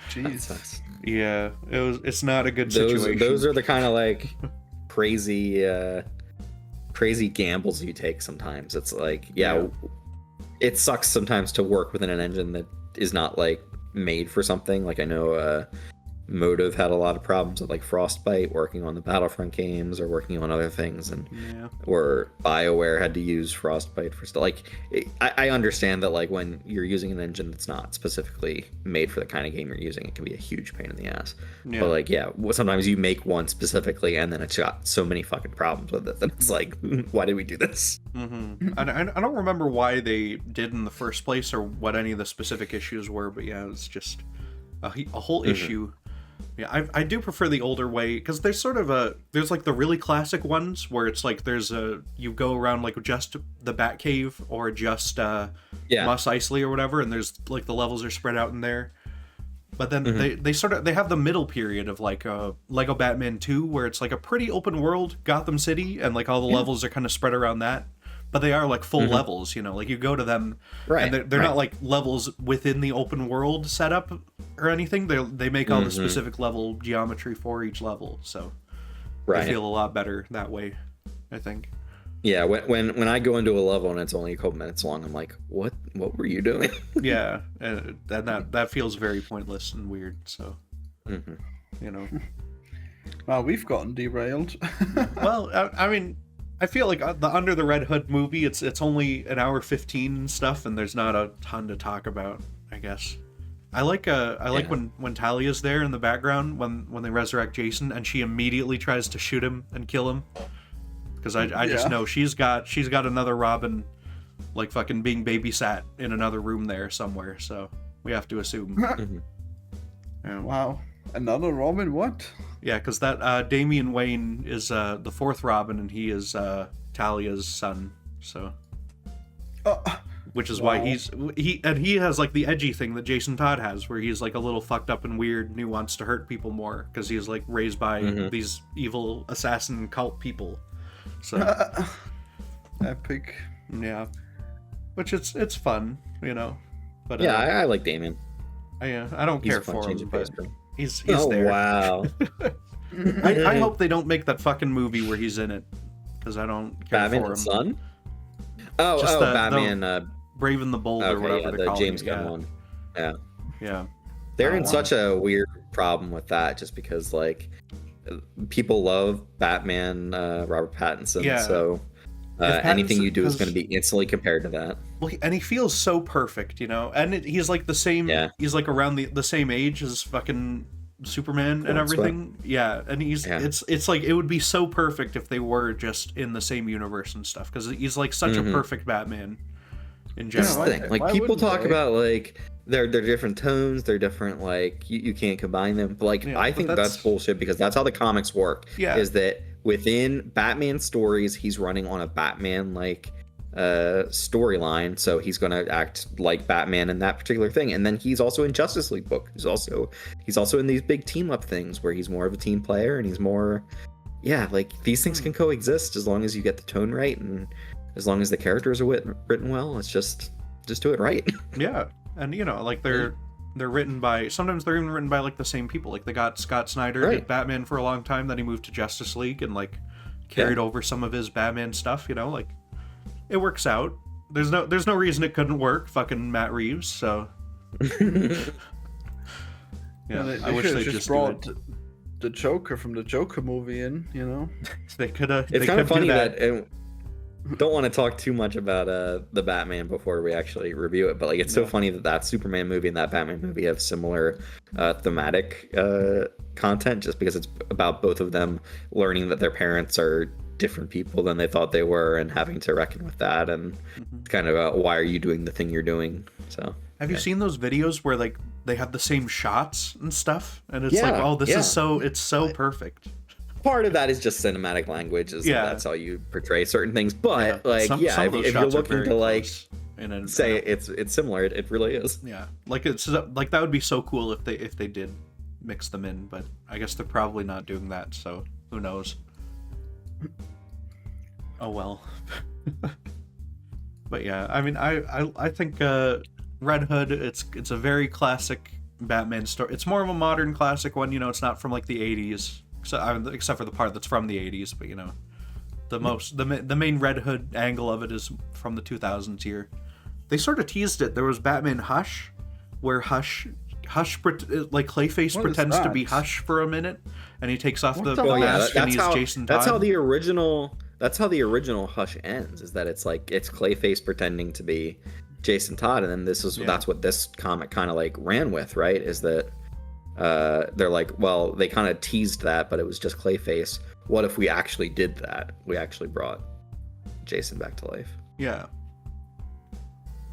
jeez, yeah, it's not a good situation. Those are the kind of like crazy gambles you take sometimes. It's like it sucks sometimes to work within an engine that is not like made for something. Like I know Motive had a lot of problems with like Frostbite working on the Battlefront games or working on other things, and or BioWare had to use Frostbite for stuff. Like I understand that like when you're using an engine that's not specifically made for the kind of game you're using, it can be a huge pain in the ass. But like sometimes you make one specifically and then it's got so many fucking problems with it that it's like, why did we do this? I don't remember why they did in the first place or what any of the specific issues were, but yeah, it's just a whole issue. Yeah, I do prefer the older way because there's there's like the really classic ones where it's like you go around like just the Batcave or just Mos Eisley or whatever, and there's like the levels are spread out in there. But then they have the middle period of like Lego Batman 2, where it's like a pretty open world Gotham City, and like all the levels are kind of spread around that. But they are like full levels, you know, like you go to them, and they're not like levels within the open world setup or anything. They make all the specific level geometry for each level, so they feel a lot better that way, I think. Yeah, when I go into a level and it's only a couple minutes long, I'm like, what were you doing? Yeah, and that feels very pointless and weird. So, you know. Wow, we've gotten derailed. Well, I mean, I feel like the Under the Red Hood movie, it's only an hour 15 and stuff, and there's not a ton to talk about, I guess. I like when Talia's there in the background when they resurrect Jason, and she immediately tries to shoot him and kill him. Because I just know she's got another Robin, like fucking being babysat in another room there somewhere. So we have to assume. Yeah. Wow, another Robin? What? Yeah, because that Damian Wayne is the fourth Robin, and he is Talia's son. So, which is why he has like the edgy thing that Jason Todd has, where he's like a little fucked up and weird, and he wants to hurt people more because he's like raised by these evil assassin cult people. So epic. Yeah, which it's fun, you know. But yeah, I like Damien. I don't care for him, but he's there. Wow. I hope they don't make that fucking movie where he's in it, because I don't care Batman for him. and Son? Oh, Batman. Brave and the Bold, or whatever they're calling James Gunn one. Yeah. Yeah. They're in such a weird problem with that, just because like people love Batman, Robert Pattinson, so anything you do is going to be instantly compared to that. Well, and he feels so perfect, you know, and he's like the same. Yeah. He's like around the same age as fucking Superman and everything. Yeah, and it's like it would be so perfect if they were just in the same universe and stuff, because he's like such a perfect Batman in general. That's the thing. Like people talk about like they're different tones, they're different, like you can't combine them. But like I think that's bullshit, because that's how the comics work. Yeah. Is that within Batman stories, he's running on a Batman like storyline, so he's gonna act like Batman in that particular thing. And then he's also in Justice League book. He's also in these big team up things where he's more of a team player, and he's more like these things can coexist as long as you get the tone right, and as long as the characters are written well. It's just do it right. Yeah. And you know, like they're written by, sometimes they're even written by like the same people. Like they got Scott Snyder did Batman for a long time, then he moved to Justice League and like carried over some of his Batman stuff, you know, like it works out. There's no reason it couldn't work. Fucking Matt Reeves, so yeah, I wish they just brought the Joker from the Joker movie in, you know. They could have. It's kind of funny that don't want to talk too much about the Batman before we actually review it, but like it's so funny that Superman movie and that Batman movie have similar thematic content, just because it's about both of them learning that their parents are different people than they thought they were, and having to reckon with that, and it's kind of why are you doing the thing you're doing. So have you seen those videos where like they have the same shots and stuff, and it's like, oh, this is so perfect. Part of that is just cinematic language, is that's how you portray certain things, but some if you're looking to like say it's similar, it really is. Yeah, like it's like that would be so cool if they did mix them in, but I guess they're probably not doing that, so who knows. Oh well. But yeah, I mean, I think Red Hood, it's a very classic Batman story. It's more of a modern classic one, you know. It's not from like the 80s, except for the part that's from the 80s, but you know, the main Red Hood angle of it is from the 2000s here. They sort of teased it. There was Batman Hush, where Hush like Clayface pretends to be Hush for a minute, and he takes off the mask and he's Jason Todd. That's how the original Hush ends, is that it's Clayface pretending to be Jason Todd, and then that's what this comic kind of like ran with, right? Is that they're like, well, they kind of teased that, but it was just Clayface. What if we actually did that? We actually brought Jason back to life. Yeah.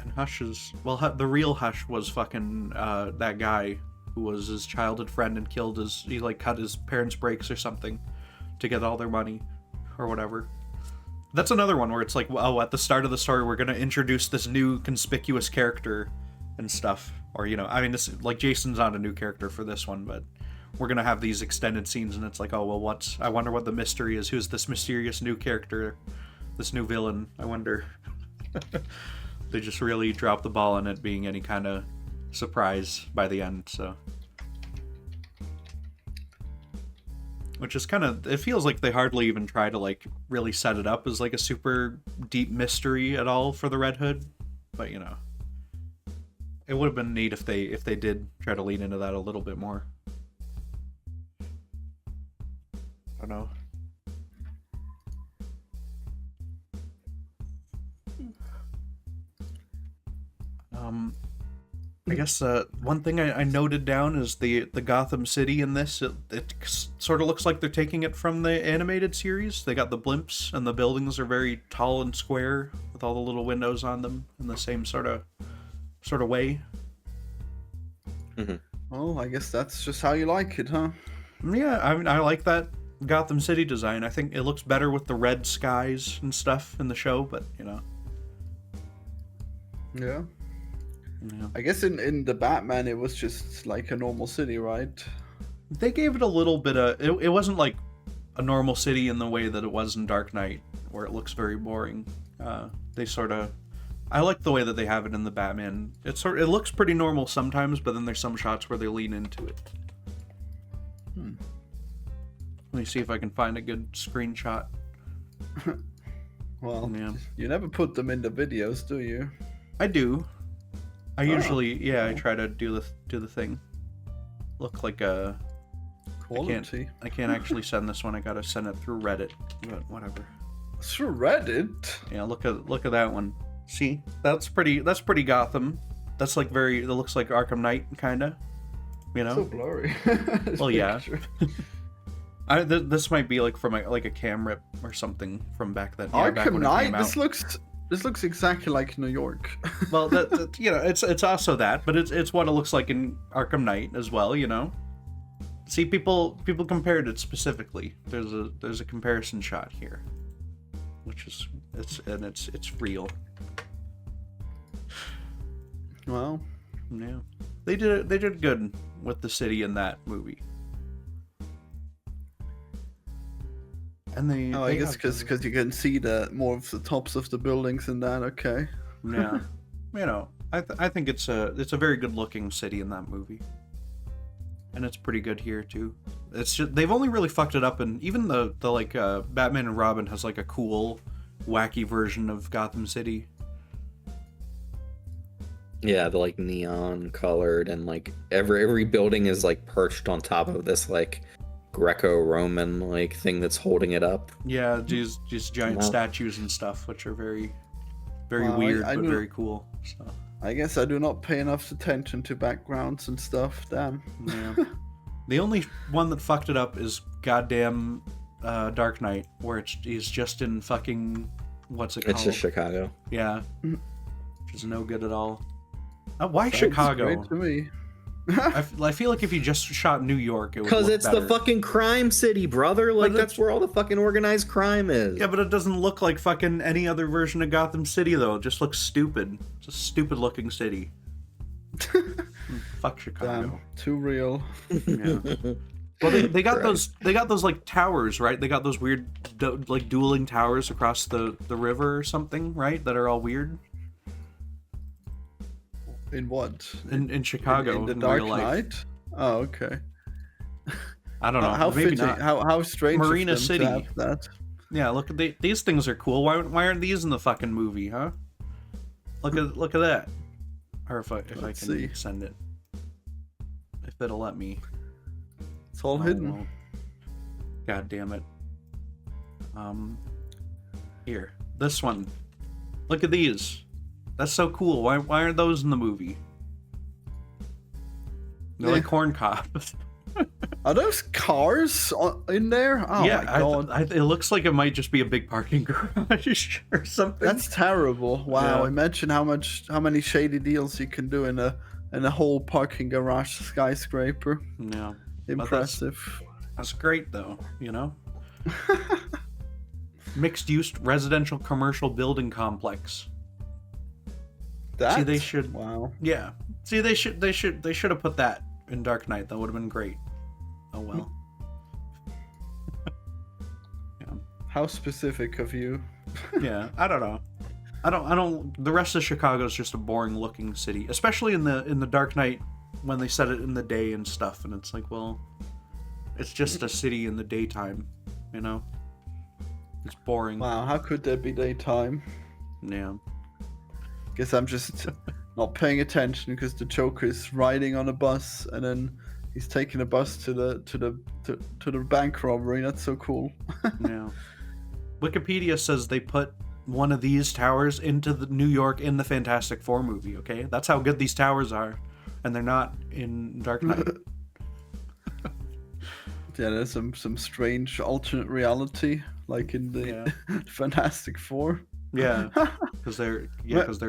And Hush is, well, the real Hush was fucking that guy who was his childhood friend and he like cut his parents' brakes or something to get all their money or whatever. That's another one where it's like, oh, at the start of the story we're going to introduce this new conspicuous character and stuff, Or, you know, I mean, this, like, Jason's not a new character for this one, but we're gonna have these extended scenes, and it's like, oh, well, I wonder what the mystery is. Who's this mysterious new character, this new villain? I wonder. They just really dropped the ball on it being any kind of surprise by the end, so. Which is kind of, it feels like they hardly even try to, like, really set it up as, like, a super deep mystery at all for the Red Hood. But, you know, it would have been neat if they did try to lean into that a little bit more. I don't know. I guess one thing I noted down is the Gotham City in this. It sort of looks like they're taking it from the animated series. They got the blimps, and the buildings are very tall and square with all the little windows on them in the same sort of way. Mm-hmm. Well, I guess that's just how you like it, huh? Yeah, I mean, I like that Gotham City design. I think it looks better with the red skies and stuff in the show, but, you know. Yeah. Yeah. I guess in the Batman, it was just like a normal city, right? They gave it a little bit of... It wasn't like a normal city in the way that it was in Dark Knight, where it looks very boring. They sort of... I like the way that they have it in the Batman. It looks pretty normal sometimes, but then there's some shots where they lean into it. Let me see if I can find a good screenshot. Well, Yeah. you never put them in the videos, do you? I do. I usually, cool. I try to do the thing. Look like a... Quality. I can't actually send this one. I gotta send it through Reddit, but whatever. Through Reddit? Yeah, look at that one. See, that's pretty Gotham. That's like it looks like Arkham Knight, kinda. You know? So blurry. Well, yeah. This might be like from a cam rip or something from back then. Yeah, back Arkham when it came Knight. out. This looks exactly like New York. Well, that you know, it's also that, but it's what it looks like in Arkham Knight as well. You know. See, people compared it specifically. There's a comparison shot here, which is it's real. Well, Yeah, they did good with the city in that movie. And I guess because you can see more of the tops of the buildings in that. Okay. Yeah, you know, I think it's a very good looking city in that movie, and it's pretty good here too. It's just they've only really fucked it up, and even the like Batman and Robin has like a cool, wacky version of Gotham City. Yeah, the like neon colored, and like every building is like perched on top of this like Greco-Roman like thing that's holding it up. Yeah, these giant statues and stuff, which are very weird but very cool. So I guess I do not pay enough attention to backgrounds and stuff. Damn. yeah, the only one that fucked it up is goddamn Dark Knight, where he's just in fucking what's it called? It's just Chicago. Yeah, which is no good at all. Why Sounds Chicago? Great to me. I feel like if you just shot New York, it would Because look it's better. the fucking crime city, brother. Like, But that's where all the fucking organized crime is. Yeah, but it doesn't look like fucking any other version of Gotham City, though. It just looks stupid. It's a stupid looking city. Fuck Chicago. Damn. Too real. Yeah. Well, they got Right. those like towers, right? They got those weird like dueling towers across the river or something, right? That are all weird. In what? In Chicago, In the in Dark real life. Knight? Oh, okay. I don't know. How Maybe fitting? not. How strange of Marina them City. to have that. Yeah, look at these things are cool. Why aren't these in the fucking movie, huh? Look at that. Or if I Let's can see. send it, if it'll let me. It's all Oh, hidden. well. God damn it. Here, this one. Look at these. That's so cool. Why aren't those in the movie? They're like corn cobs. Are those cars in there? Oh yeah, my god. it looks like it might just be a big parking garage or something. That's terrible. Wow. Yeah. Imagine how many shady deals you can do in a whole parking garage skyscraper. Yeah. Impressive. That's great though, you know? Mixed use residential commercial building complex. That? See, they should. Wow. Yeah. See, they should have put that in Dark Knight. That would have been great. Oh well. Yeah. How specific of you. Yeah. I don't know. I don't. The rest of Chicago is just a boring looking city, especially in the Dark Knight when they set it in the day and stuff. And it's like, well, it's just a city in the daytime. You know. It's boring. Wow, how could there be daytime? Yeah. Guess I'm just not paying attention because the Joker is riding on a bus and then he's taking a bus to the bank robbery. That's so cool. Yeah. Wikipedia says they put one of these towers into the New York in the Fantastic Four movie. Okay, that's how good these towers are, and they're not in Dark Knight. Yeah, there's some strange alternate reality, like in the Fantastic Four. Yeah, because they're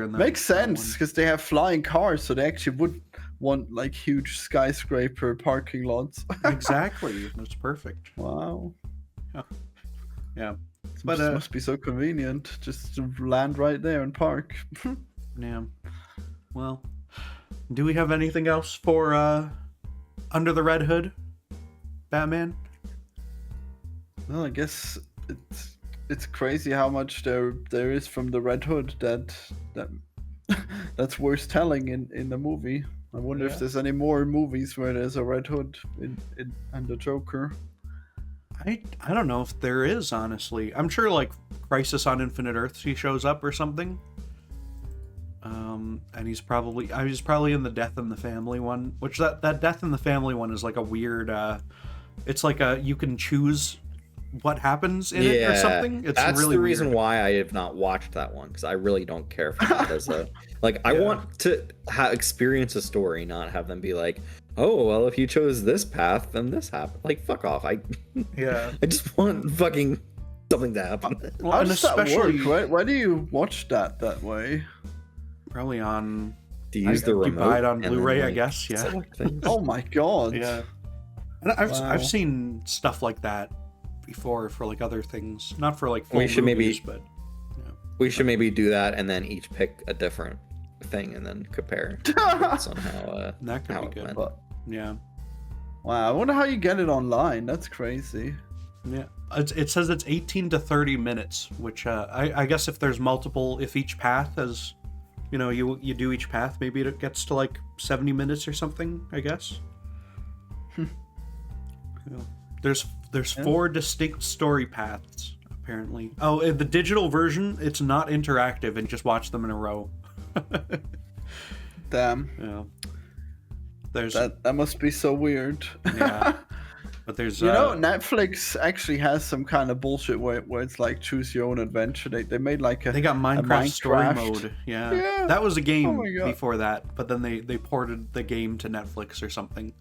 in the makes sense because they have flying cars, so they actually would want like huge skyscraper parking lots. Exactly, that's perfect. Wow. Yeah. But must be so convenient just to land right there and park. Yeah. Well, do we have anything else for Under the Red Hood, Batman? Well, I guess it's crazy how much there is from the Red Hood that's worth telling in the movie. I wonder if there's any more movies where there's a Red Hood and the Joker. I don't know if there is, honestly. I'm sure like Crisis on Infinite Earths he shows up or something. And he's probably in the Death in the Family one, which that Death in the Family one is like a weird it's like you can choose what happens in it or something. It's that's really the reason weird. why I have not watched that one, because I really don't care for that as a like I want to experience a story, not have them be like, oh well, if you chose this path then this happened. Like, fuck off. I just want fucking something to happen. Well, How and does that especially work? Why do you watch that way? probably on To use the you remote buy it on and then, Blu-ray, I like, guess. Yeah. select things. Oh my god. Yeah. And I've Wow. I've seen stuff like that before for like other things, not for like full We should movies, maybe- but We should maybe do that and then each pick a different thing and then compare notes on how that could how be it good. went. But, Yeah. wow, I wonder how you get it online. That's crazy. Yeah. It says it's 18 to 30 minutes, which I guess if there's multiple, if each path has, you do each path, maybe it gets to like 70 minutes or something, I guess. Yeah. There's 4 distinct story paths, apparently. Oh, in the digital version, it's not interactive and just watch them in a row. Damn. Yeah. There's That must be so weird. yeah. But there's Netflix actually has some kind of bullshit where it's like choose your own adventure. They made like they got Minecraft story Minecraft. mode. Yeah. Yeah. That was a Oh game my God. before that, but then they ported the game to Netflix or something.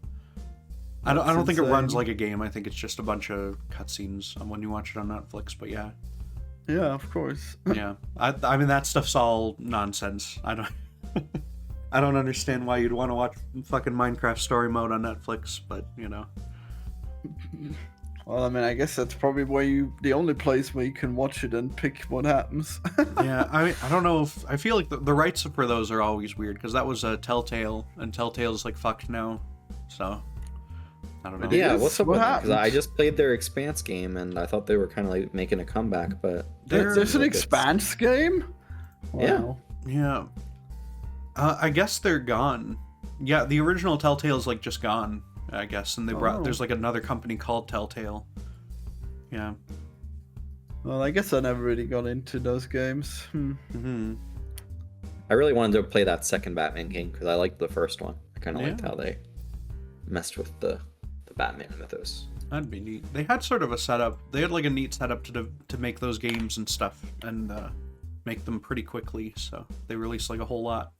I That's don't think it runs insane. like a game. I think it's just a bunch of cutscenes when you watch it on Netflix, but yeah. Yeah, of course. Yeah. I mean that stuff's all nonsense. I don't understand why you'd want to watch fucking Minecraft story mode on Netflix, but Well, I mean, I guess that's probably the only place where you can watch it and pick what happens. yeah, I don't know if I feel like the rights for those are always weird because that was a Telltale and Telltale's like fucked now, so I don't know. Yeah, Yes, what's up what with that? Because I happened? just played their Expanse game and I thought they were kind of like making a comeback, but There's an like it's- Expanse game? Yeah. Wow. Yeah, I guess they're gone. Yeah, the original Telltale's like just gone, I guess, and there's like another company called Telltale. Yeah. Well, I guess I never really got into those games. Mm-hmm. I really wanted to play that second Batman game because I liked the first one. I kind of liked Yeah. how they messed with the Batman mythos. That'd be neat. They had sort of a setup. They had like a neat setup to make those games and stuff, and make them pretty quickly. So they released like a whole lot.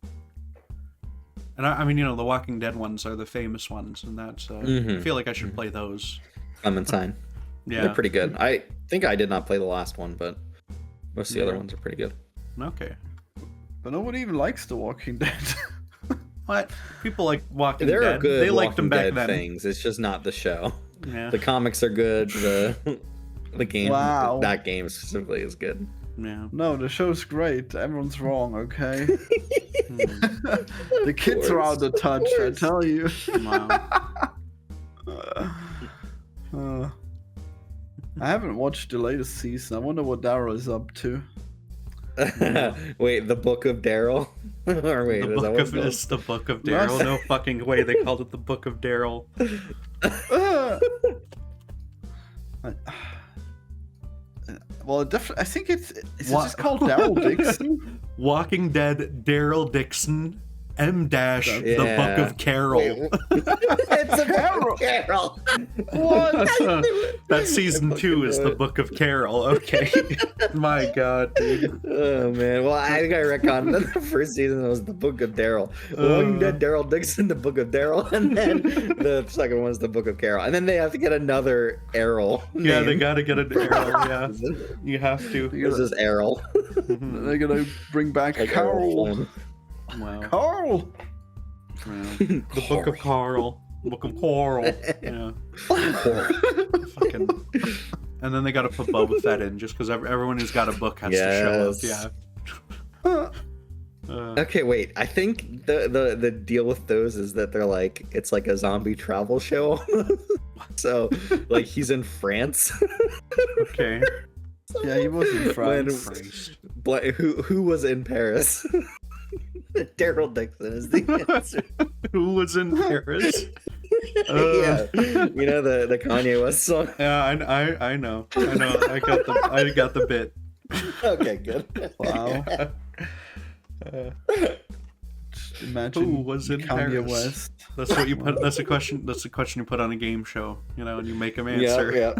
And I mean, the Walking Dead ones are the famous ones, and that's. I feel like I should play those. Clementine. Yeah. They're pretty good. I think I did not play the last one, but most of the other Yeah. ones are pretty good. Okay. But nobody even likes The Walking Dead. What? People like Walking There Dead. are good They liked them Walking back Dead then. things. It's just not the show. Yeah. The comics are good. The game. Wow. That game specifically is good. Yeah. No, the show's great. Everyone's wrong, okay? The kids are out of touch, I tell you. Wow. I haven't watched the latest season. I wonder what Daryl is up to. Wait, the Book of Daryl? Or wait, The is that book what of it's the Book of Daryl. No fucking way they called it the Book of Daryl. Well, I think it's just called Daryl Dixon. Walking Dead Daryl Dixon M dash the Yeah. Book of Carol. It's a Book of Carol. What? That's season 2 is the Book of Carol. Okay. My God, dude. Oh man, well I think I retconned that the first season was the Book of Daryl. Walking Dead Daryl Dixon, the Book of Daryl, and then the second one was the Book of Carol, and then they have to get another Errol. Yeah, they name. gotta get an Errol. Yeah, you have to. This is Errol. They're gonna bring back Like Carl. Errol Wow. Carl. The Book of Carl. Book of Coral. Yeah. Fucking. And then they gotta put Boba Fett in just because everyone who's got a book has to show up. Yeah. Okay, wait. I think the deal with those is that they're like it's like a zombie travel show. So like he's in France. Okay. Yeah, he was in France. Christ. Who was in Paris? Daryl Dixon is the answer. Who was in Paris? Yeah, you know the Kanye West song. Yeah, I know. I got the bit. Okay, good. Wow. Just imagine Who was in Kanye Paris? West. That's what you put. That's a question. That's a question you put on a game show. You know, and you make them answer. Yeah.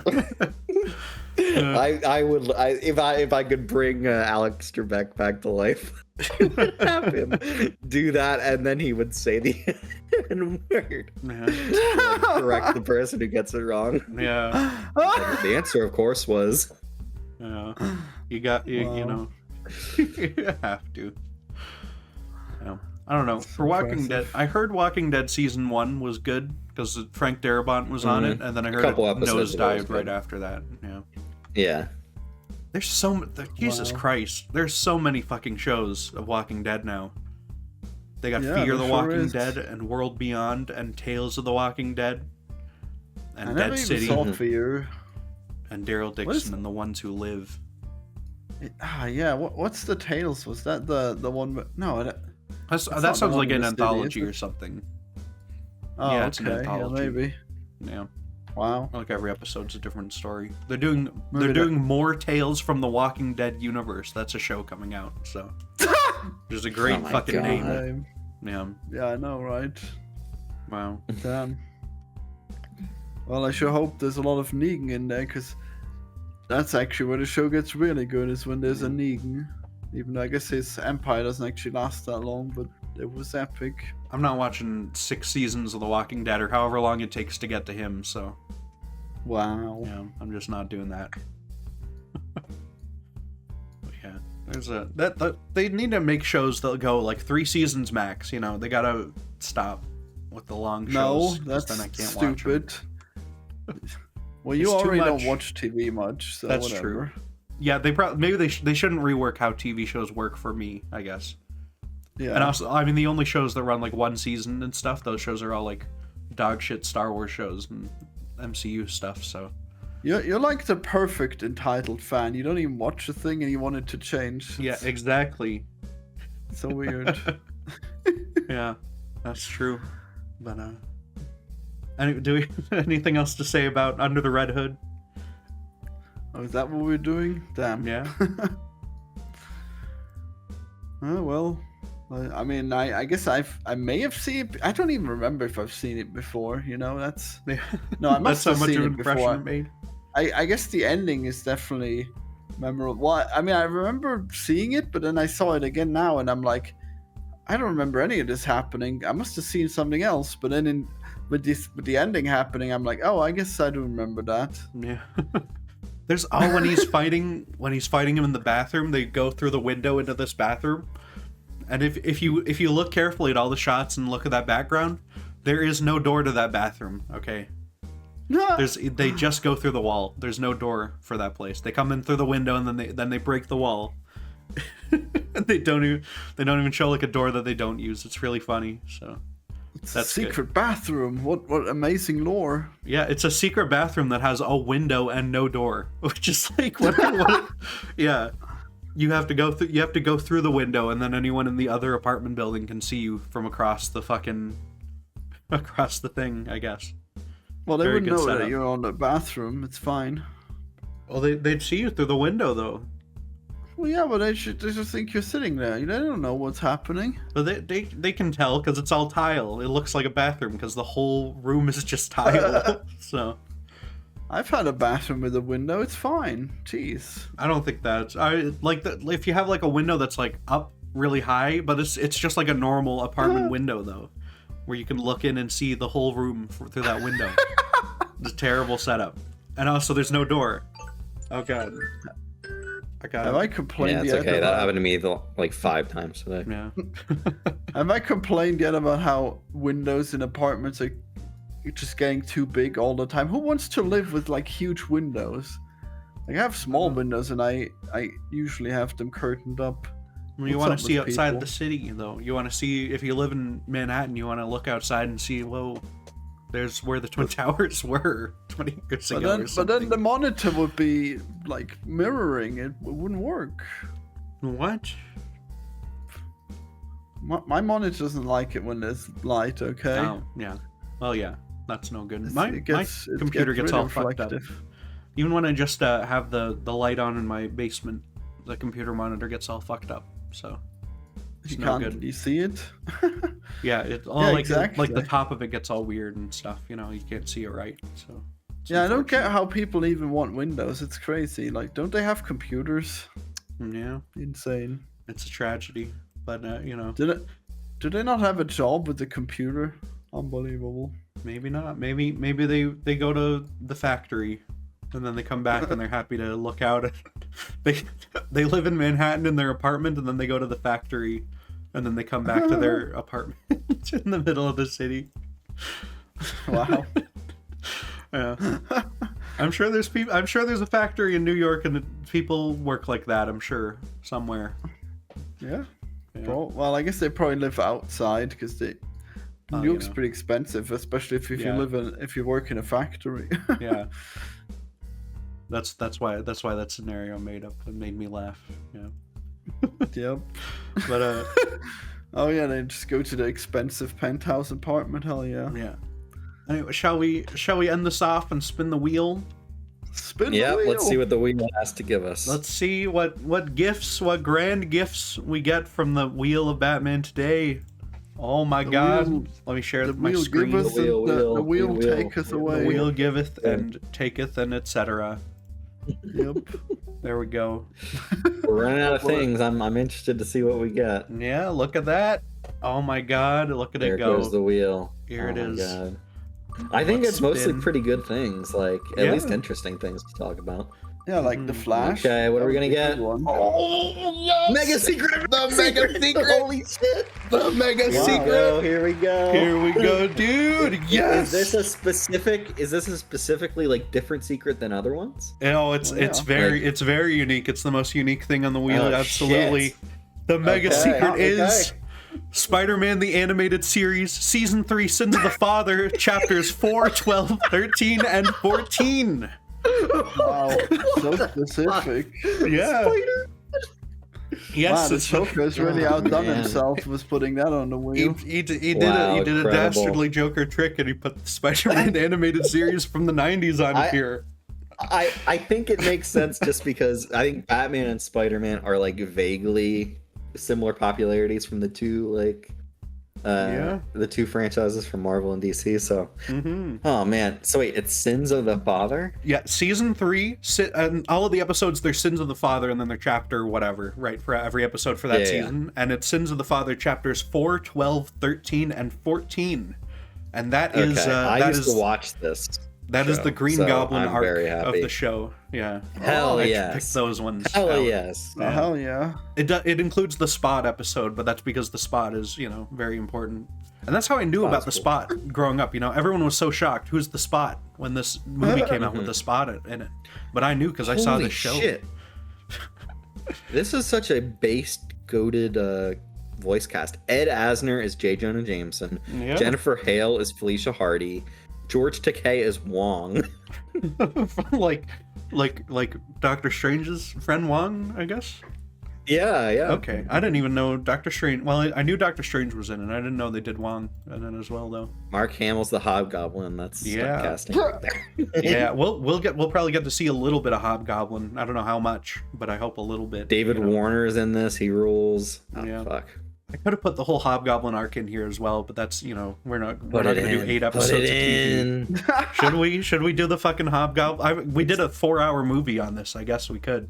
I would if I could bring Alex Trebek back to life, have him do that, and then he would say the word. Yeah. Correct the person who gets it wrong. Yeah. The answer, of course, was Yeah. You got you know. You have to. Yeah. I don't know. For Walking impressive. Dead, I heard Walking Dead season 1 was good because Frank Darabont was on it, and then I heard Couple it episodes ago was nosedived right good. after that. Yeah. yeah. There's Jesus Wow. Christ. There's so many fucking shows of Walking Dead now. They got Yeah, Fear there the sure Walking is. Dead and World Beyond and Tales of the Walking Dead and I never Dead even City saw Fear. and Daryl What is- Dixon and The Ones Who Live. Yeah. What's the Tales? Was that the one? No. That not sounds the like one an in the city, anthology is it? or something. Oh, Yeah, it's an okay. Yeah, anthology. maybe. Yeah. Wow. Like every episode's a different story. They're doing Maybe more Tales from the Walking Dead universe. That's a show coming out. So there's a great Oh my fucking God. name. Yeah. Yeah, I know, right? Wow. Damn. Well, I sure hope there's a lot of Negan in there, because that's actually where the show gets really good, is when there's a Negan. Even though I guess his empire doesn't actually last that long, but it was epic. I'm not watching 6 seasons of The Walking Dead or however long it takes to get to him. So Wow. yeah, I'm just not doing that. But yeah, there's that they need to make shows that go like 3 seasons max. You know, they gotta stop with the long No, shows. 'cause that's then I can't watch 'em. stupid. Well, you It's too already much. don't watch TV much, so That's whatever. true. Yeah, they probably maybe they shouldn't rework how TV shows work for me, I guess. Yeah. And also, I mean, the only shows that run like 1 season and stuff, those shows are all like dog shit Star Wars shows and MCU stuff. So You're like the perfect entitled fan. You don't even watch a thing and you want it to change. yeah, exactly. It's so weird. Yeah, that's true. But do we anything else to say about Under the Red Hood? Oh, is that what we're doing? Damn. Yeah. Oh, well, I mean, I guess I may have seen it. I don't even remember if I've seen it before. You know, that's no, I must That's how have much seen of an it impression before. it made. I guess the ending is definitely memorable. Well, I mean, I remember seeing it, but then I saw it again now, and I'm like, I don't remember any of this happening. I must have seen something else. But then with the ending happening, I'm like, oh, I guess I do remember that. Yeah. There's when he's fighting him in the bathroom, they go through the window into this bathroom. And if you look carefully at all the shots and look at that background, there is no door to that bathroom, okay? They just go through the wall. There's no door for that place. They come in through the window and then they break the wall. they don't even show like a door that they don't use. It's really funny. So It's that's a secret good. bathroom. What amazing lore. Yeah, it's a secret bathroom that has a window and no door, which is like what yeah. You have to go through the window, and then anyone in the other apartment building can see you from across the thing, I guess. Well, they Very wouldn't good know that setup. you're on the bathroom. It's fine. Well, they'd see you through the window though. Well, yeah, but they just think you're sitting there. They don't know what's happening. But they can tell because it's all tile. It looks like a bathroom because the whole room is just tile. So I've had a bathroom with a window. It's fine. Jeez. I don't think that's if you have like a window that's like up really high, but it's just like a normal apartment window though, where you can look in and see the whole room through that window. It's a terrible setup, and also there's no door. Oh god. Have I complained Yeah, it's yet okay. That about... happened to me like 5 times today. Yeah. Have I complained yet about how windows in apartments are just getting too big all the time? Who wants to live with like huge windows? Like I have small windows and I usually have them curtained up. Well, you What's want up to see with outside people? the city though. You want to see if you live in Manhattan. You want to look outside and see. Whoa, there's where the Twin Towers were 20 years ago. But then the monitor would be like mirroring. It wouldn't work. What? My monitor doesn't like it when there's light. Okay. Oh, yeah. Well, yeah. That's no good. It My computer gets all fucked up. reflective. Even when I just have the light on in my basement, the computer monitor gets all fucked up. So it's You no can't. good. You see it? Yeah, it all Yeah, like exactly. the top of it gets all weird and stuff. You know, you can't see it right. So it's Yeah, I don't get unfortunate. how people even want Windows. It's crazy. Like, don't they have computers? Yeah, Insane. it's a tragedy, but you know, Do they not have a job with the computer? Unbelievable. maybe not. Maybe they go to the factory, and then they come back and they're happy to look out. At, they live in Manhattan in their apartment, and then they go to the factory, and then they come back to their apartment in the middle of the city. Wow. Yeah. I'm sure there's people. I'm sure there's a factory in New York, and people work like that. I'm sure somewhere. Yeah. Yeah. Well, I guess they probably live outside because Oh, New you York's know. pretty expensive, especially if Yeah. if you work in a factory. Yeah. That's why that scenario made me laugh. Yeah. Yep. But Oh yeah, they just go to the expensive penthouse apartment. Hell yeah. yeah. Anyway, shall we end this off and spin the wheel? Spin Yeah, the wheel. let's see what the wheel has to give us. Let's see what grand gifts we get from the wheel of Batman today. Oh my The God! wheel- Let me share the my wheel screen. give us The wheel, and the wheel, wheel wheel, take us wheel. away. The wheel giveth and taketh and etc. Yep. There we go. We're running out of things. I'm interested to see what we get. Yeah, look at that. Oh my God! Look at There it go. goes the wheel. Here it Oh my is. God. I think Let's it's mostly spin. pretty good things, like at Yeah. least interesting things to talk about. Yeah, like the Flash. Okay, what are we That gonna was a get? good one. Oh yes! Mega secret! The mega secret! Holy shit! The mega Wow. secret! Oh, here we go. Here we go, dude! Yes! Is this a specifically like different secret than other ones? Oh, it's Well, yeah. it's very unique. It's the most unique thing on the wheel. Oh, Absolutely. shit. The mega Okay, secret okay. is Spider-Man the Animated Series, Season 3, Sins of the Father, Chapters 4, 12, 13, and 14. Wow, so specific. Yeah. Yes, Wow, the it's Joker's really Oh, outdone man. himself with putting that on the he, wheel. he, d- he Wow, did a incredible. dastardly Joker trick, and he put the Spider-Man animated series from the 90s on I- here. I think it makes sense just because I think Batman and Spider-Man are like vaguely similar popularities from the two the two franchises from Marvel and DC. So, oh man, so wait, it's Sins of the Father. Yeah, Season 3, and all of the episodes, they're Sins of the Father, and then their chapter, whatever, right, for every episode for that Yeah. season. And it's Sins of the Father, chapters 4, 12, 13, and 14. And that is... Okay, I that used is to watch this. That is the Green So Goblin I'm arc very of happy. the show. Yeah. Hell I yes. picked those ones. Hell out. yes. Oh, hell yeah. It includes the Spot episode, but that's because the Spot is, very important. And that's how I knew about the cool. Spot growing up. Everyone was so shocked. Who's the Spot when this movie came out with the Spot in it? But I knew because I saw Holy the show. Shit. This is such a based, goated voice cast. Ed Asner is J. Jonah Jameson. Yeah. Jennifer Hale is Felicia Hardy. George Takei is Wong. like Doctor Strange's friend Wong, I guess. Yeah. Okay, I didn't even know Doctor Strange. Well, I knew Doctor Strange was in it. I didn't know they did Wong in it as well, though. Mark Hamill's the Hobgoblin. That's Yeah. casting right there. Yeah, we'll probably get to see a little bit of Hobgoblin. I don't know how much, but I hope a little bit. David Warner is in this. He rules. Oh, Yeah. fuck. I could have put the whole Hobgoblin arc in here as well, but that's we're not Put going it to do in. 8 Put episodes it of TV. in. Should we do the fucking Hobgoblin? We did a 4-hour movie on this. I guess we could.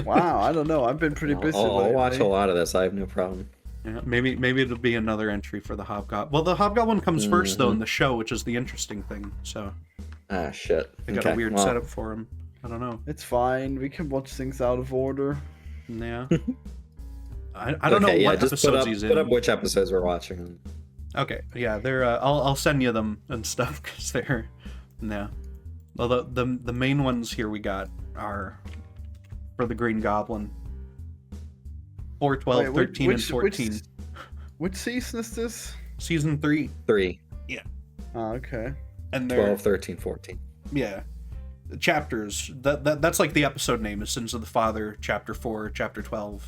Wow, I don't know. I've been pretty busy. I'll watch a lately. lot of this. I have no problem. Yeah, maybe it'll be another entry for the Hobgoblin. Well, the Hobgoblin comes first though in the show, which is the interesting thing. So Ah, shit. they got a weird setup for him. I don't know. It's fine. We can watch things out of order. Yeah. I don't know what just episodes he's in. put up which episodes we're watching. Okay, yeah, they're. I'll send you them and stuff because they're. Yeah. Well, the main ones here we got are for the Green Goblin. 4, 12, Wait, 13, and 14. Which season is this? Season 3. 3, Oh, okay. And they're 12, 13, 14. yeah. Chapters. That's like the episode name is Sins of the Father, Chapter 4, Chapter 12.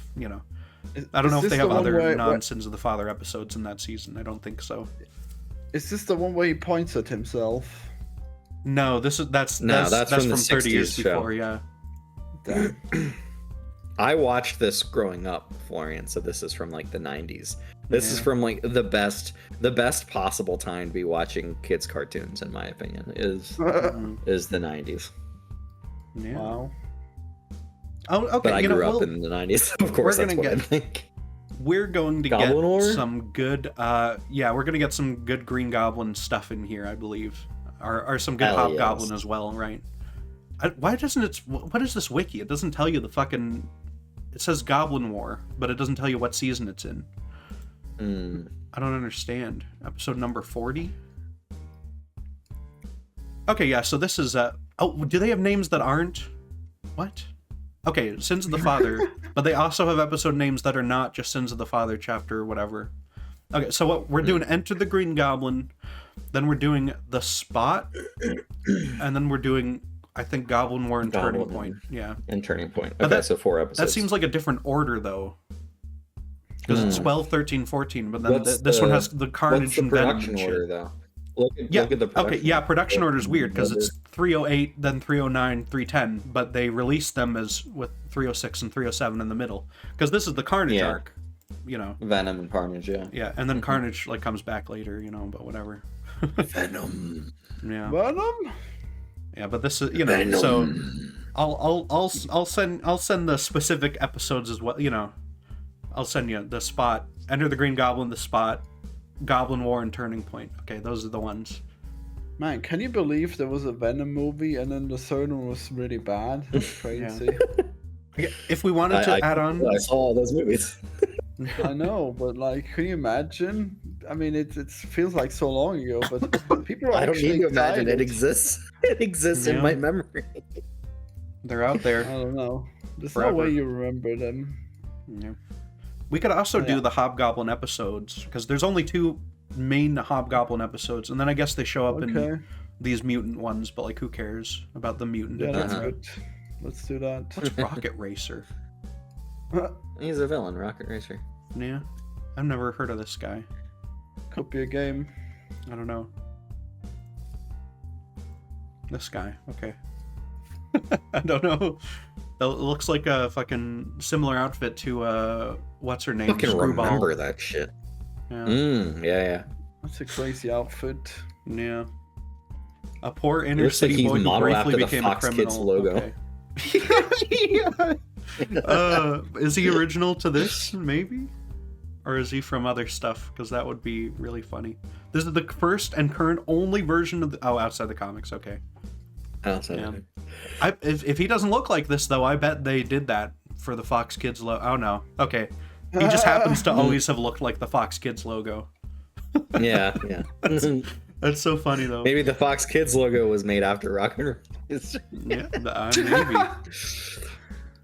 I don't know if they have other non-Sins of the Father episodes in that season. I don't think so. Is this the one where he points at himself? No, that's from from the 30 years 60s show. before. Yeah. Damn. I watched this growing up, Florian, so this is from like the 90s. This is from like the best possible time to be watching kids cartoons, in my opinion, is the 90s. Yeah. Wow. Oh, okay. But I grew up in the 90s. Of course, we're that's gonna what I get- think. We're going to Goblin get War? some good. We're gonna get some good Green Goblin stuff in here, I believe, or some good Hell Hobgoblin yes. as well, right? Why doesn't it? What is this wiki? It doesn't tell you the fucking. It says Goblin War, but it doesn't tell you what season it's in. I don't understand. Episode number 40. Okay, yeah. So this is do they have names that aren't? What? Okay, Sins of the Father, but they also have episode names that are not just Sins of the Father, chapter whatever. Okay, so what we're doing? Enter the Green Goblin, then we're doing the Spot, and then we're doing, I think, Goblin War and Turning Goblin Point. Yeah, And Turning Point. But Okay, that- so 4 episodes. that seems like a different order though, because it's 12, 13, 14, but then What's this one the- has the Carnage What's the and Venom production and shit. order, though? Look at the production Okay, yeah, production order. order's weird because it's 308, then 309, 310, but they released them as with 306 and 307 in the middle because this is the Carnage Yeah. arc, Venom and Carnage, yeah. Yeah, and then Carnage like comes back later, but whatever. Venom. Yeah, Venom? yeah, but this is so I'll send the specific episodes as well. I'll send you the Spot, Enter the Green Goblin, the Spot, Goblin War, and Turning Point. Okay, those are the ones. Man, can you believe there was a Venom movie and then the third one was really bad? That's crazy. Okay, if we wanted to add on, I saw all those movies. I know, but like, can you imagine? I mean, it feels like so long ago, but people are I don't actually need to imagine. It excited. exists. It exists in Yeah. my memory. they're out I there. don't know. There's Forever. no way you remember them. Yeah. We could also Yeah. do the Hobgoblin episodes because there's only 2 main Hobgoblin episodes, and then I guess they show up in Okay. these mutant ones. But like, who cares about the mutant? Yeah, that's Uh-huh. good. Let's do that. What's Rocket Racer? He's a villain, Rocket Racer. Yeah, I've never heard of this guy. Could be a game. I don't know. This guy, okay. I don't know. It looks like a fucking similar outfit to what's her name? I can Screwball. remember that shit. Yeah. Yeah. That's a crazy outfit. Yeah. A poor inner Looks like city he's boy who modeled briefly after the became Fox a criminal. Kids logo. Okay. Yeah. Is he original to this? Maybe. or is he from other stuff? Because that would be really funny. This is the first and current only version of outside the comics. Okay. Outside. Yeah. If he doesn't look like this though, I bet they did that for the Fox Kids logo. Oh no. Okay. He just happens to always have looked like the Fox Kids logo. Yeah. That's so funny though. Maybe the Fox Kids logo was made after Rocket Yeah, maybe.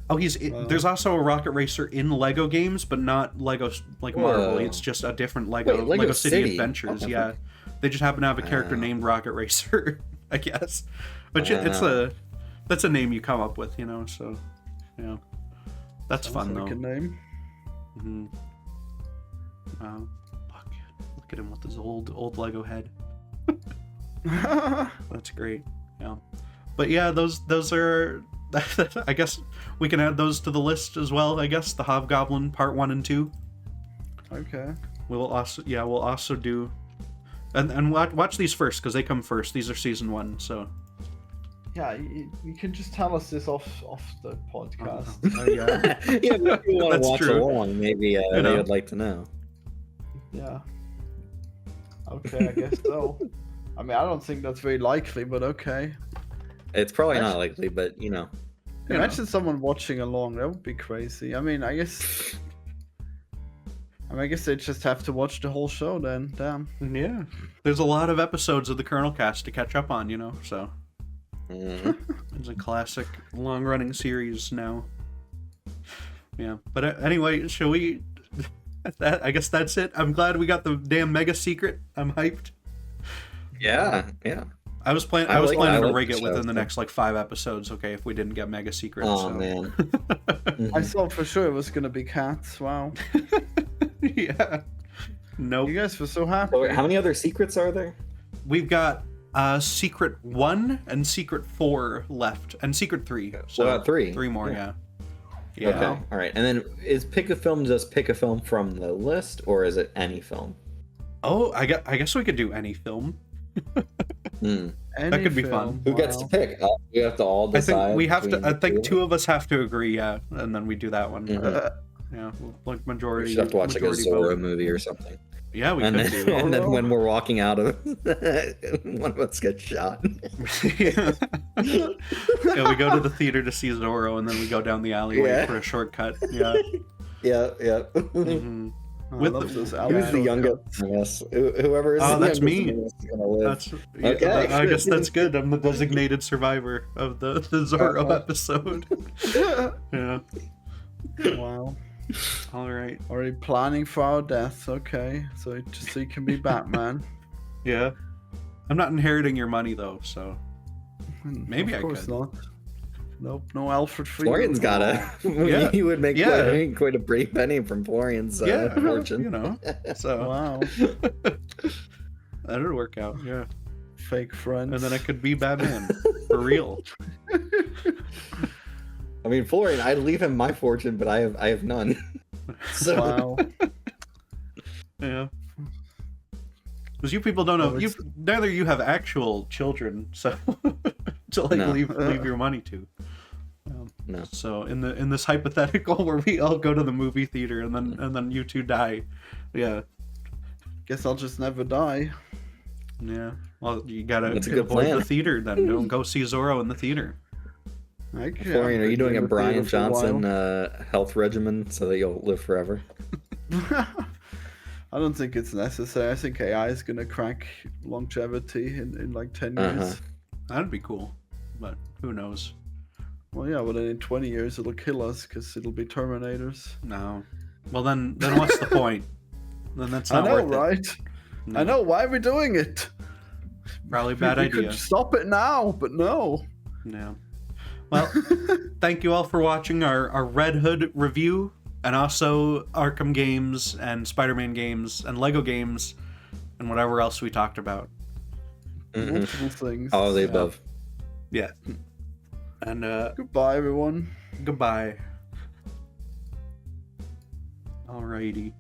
Oh, there's also a Rocket Racer in Lego games, but not Lego like Marvel. It's just a different Lego. Wait, Lego City Adventures. Oh, yeah, they just happen to have a character named Rocket Racer, I guess. But that's a name you come up with, you know. So, yeah, that's fun like though. a name. Mm-hmm. Wow, look at him with his old Lego head. That's great. Yeah, but yeah, those are. I guess we can add those to the list as well. I guess the Hobgoblin Part 1 and 2. Okay. We'll also do, and watch these first because they come first. These are season 1, so. Yeah, you can just tell us this off the podcast. Yeah, yeah, if you want That's to watch true. along, maybe they would like to know. Yeah. Okay, I guess so. I mean, I don't think that's very likely, but okay. It's probably not likely, but you know. Imagine someone watching along. That would be crazy. I mean, I guess they just have to watch the whole show then. Damn. Yeah. There's a lot of episodes of the Colonelcast to catch up on, you know, so. It's a classic long-running series now. Yeah. But anyway, shall we... I guess that's it. I'm glad we got the damn mega secret. I'm hyped. Yeah. I was planning to rig it within the next like 5 episodes. Okay, if we didn't get mega secrets. Oh so. Man. I thought for sure it was gonna be cats. Wow. Yeah. Nope. You guys were so happy. So wait, how many other secrets are there? We've got Secret 1 and Secret 4 left, and Secret 3. So What about 3? 3 more, yeah. Yeah. Okay. All right. And then is pick a film just pick a film from the list, or is it any film? Oh, I guess we could do any film. That could be fun. Who gets to pick? We have to all I decide. think we have to. I think 2 of of us have to agree, yeah, and then we do that one. Yeah, like majority. We should have to watch like a majority Zorro vote. movie or something. Yeah, we And could then, do. and then when we're walking out of one of us gets shot. Yeah, we go to the theater to see Zorro, and then we go down the alleyway for a shortcut. Yeah. Yeah. Mm-hmm. With those Who's the youngest? Yes. Whoever is. Oh, the that's youngest me. is gonna live. That's Okay. I guess that's good. I'm the designated survivor of the Zorro episode. Yeah. Wow. All right. Already planning for our deaths. Okay, so you can be Batman. Yeah. I'm not inheriting your money though, so maybe Of course I could. not. Nope, no Alfred Free. Florian's got a. Yeah. He would make quite a brief penny from Florian's fortune. You know. So Wow. that'll work out. Yeah. Fake friends. And then I could be Batman for real. I mean, Florian, I'd leave him my fortune, but I have none. So Wow. Yeah. Because you people don't know. Neither you have actual children, so to like No. leave your money to. No. So in this hypothetical where we all go to the movie theater and then you two die, yeah. Guess I'll just never die. Yeah. Well, you gotta That's a good avoid plan. the theater then. Don't go see Zorro in the theater. Florian, are you doing a Brian Johnson I health regimen so that you'll live forever? don't think it's necessary. I think AI is gonna crack longevity in like 10 years. That'd be cool, but who knows? Well, yeah, but then in 20 years it'll kill us because it'll be Terminators. No. Well, then what's the point? Then that's I not know, worth it. right? No. I know. Why are we doing it? Probably a bad we idea. could stop it now, but no. Yeah. Well, thank you all for watching our Red Hood review, and also Arkham games and Spider-Man games and Lego games and whatever else we talked about. Multiple things. All of the above. Yeah. And Goodbye, everyone. goodbye. Alrighty.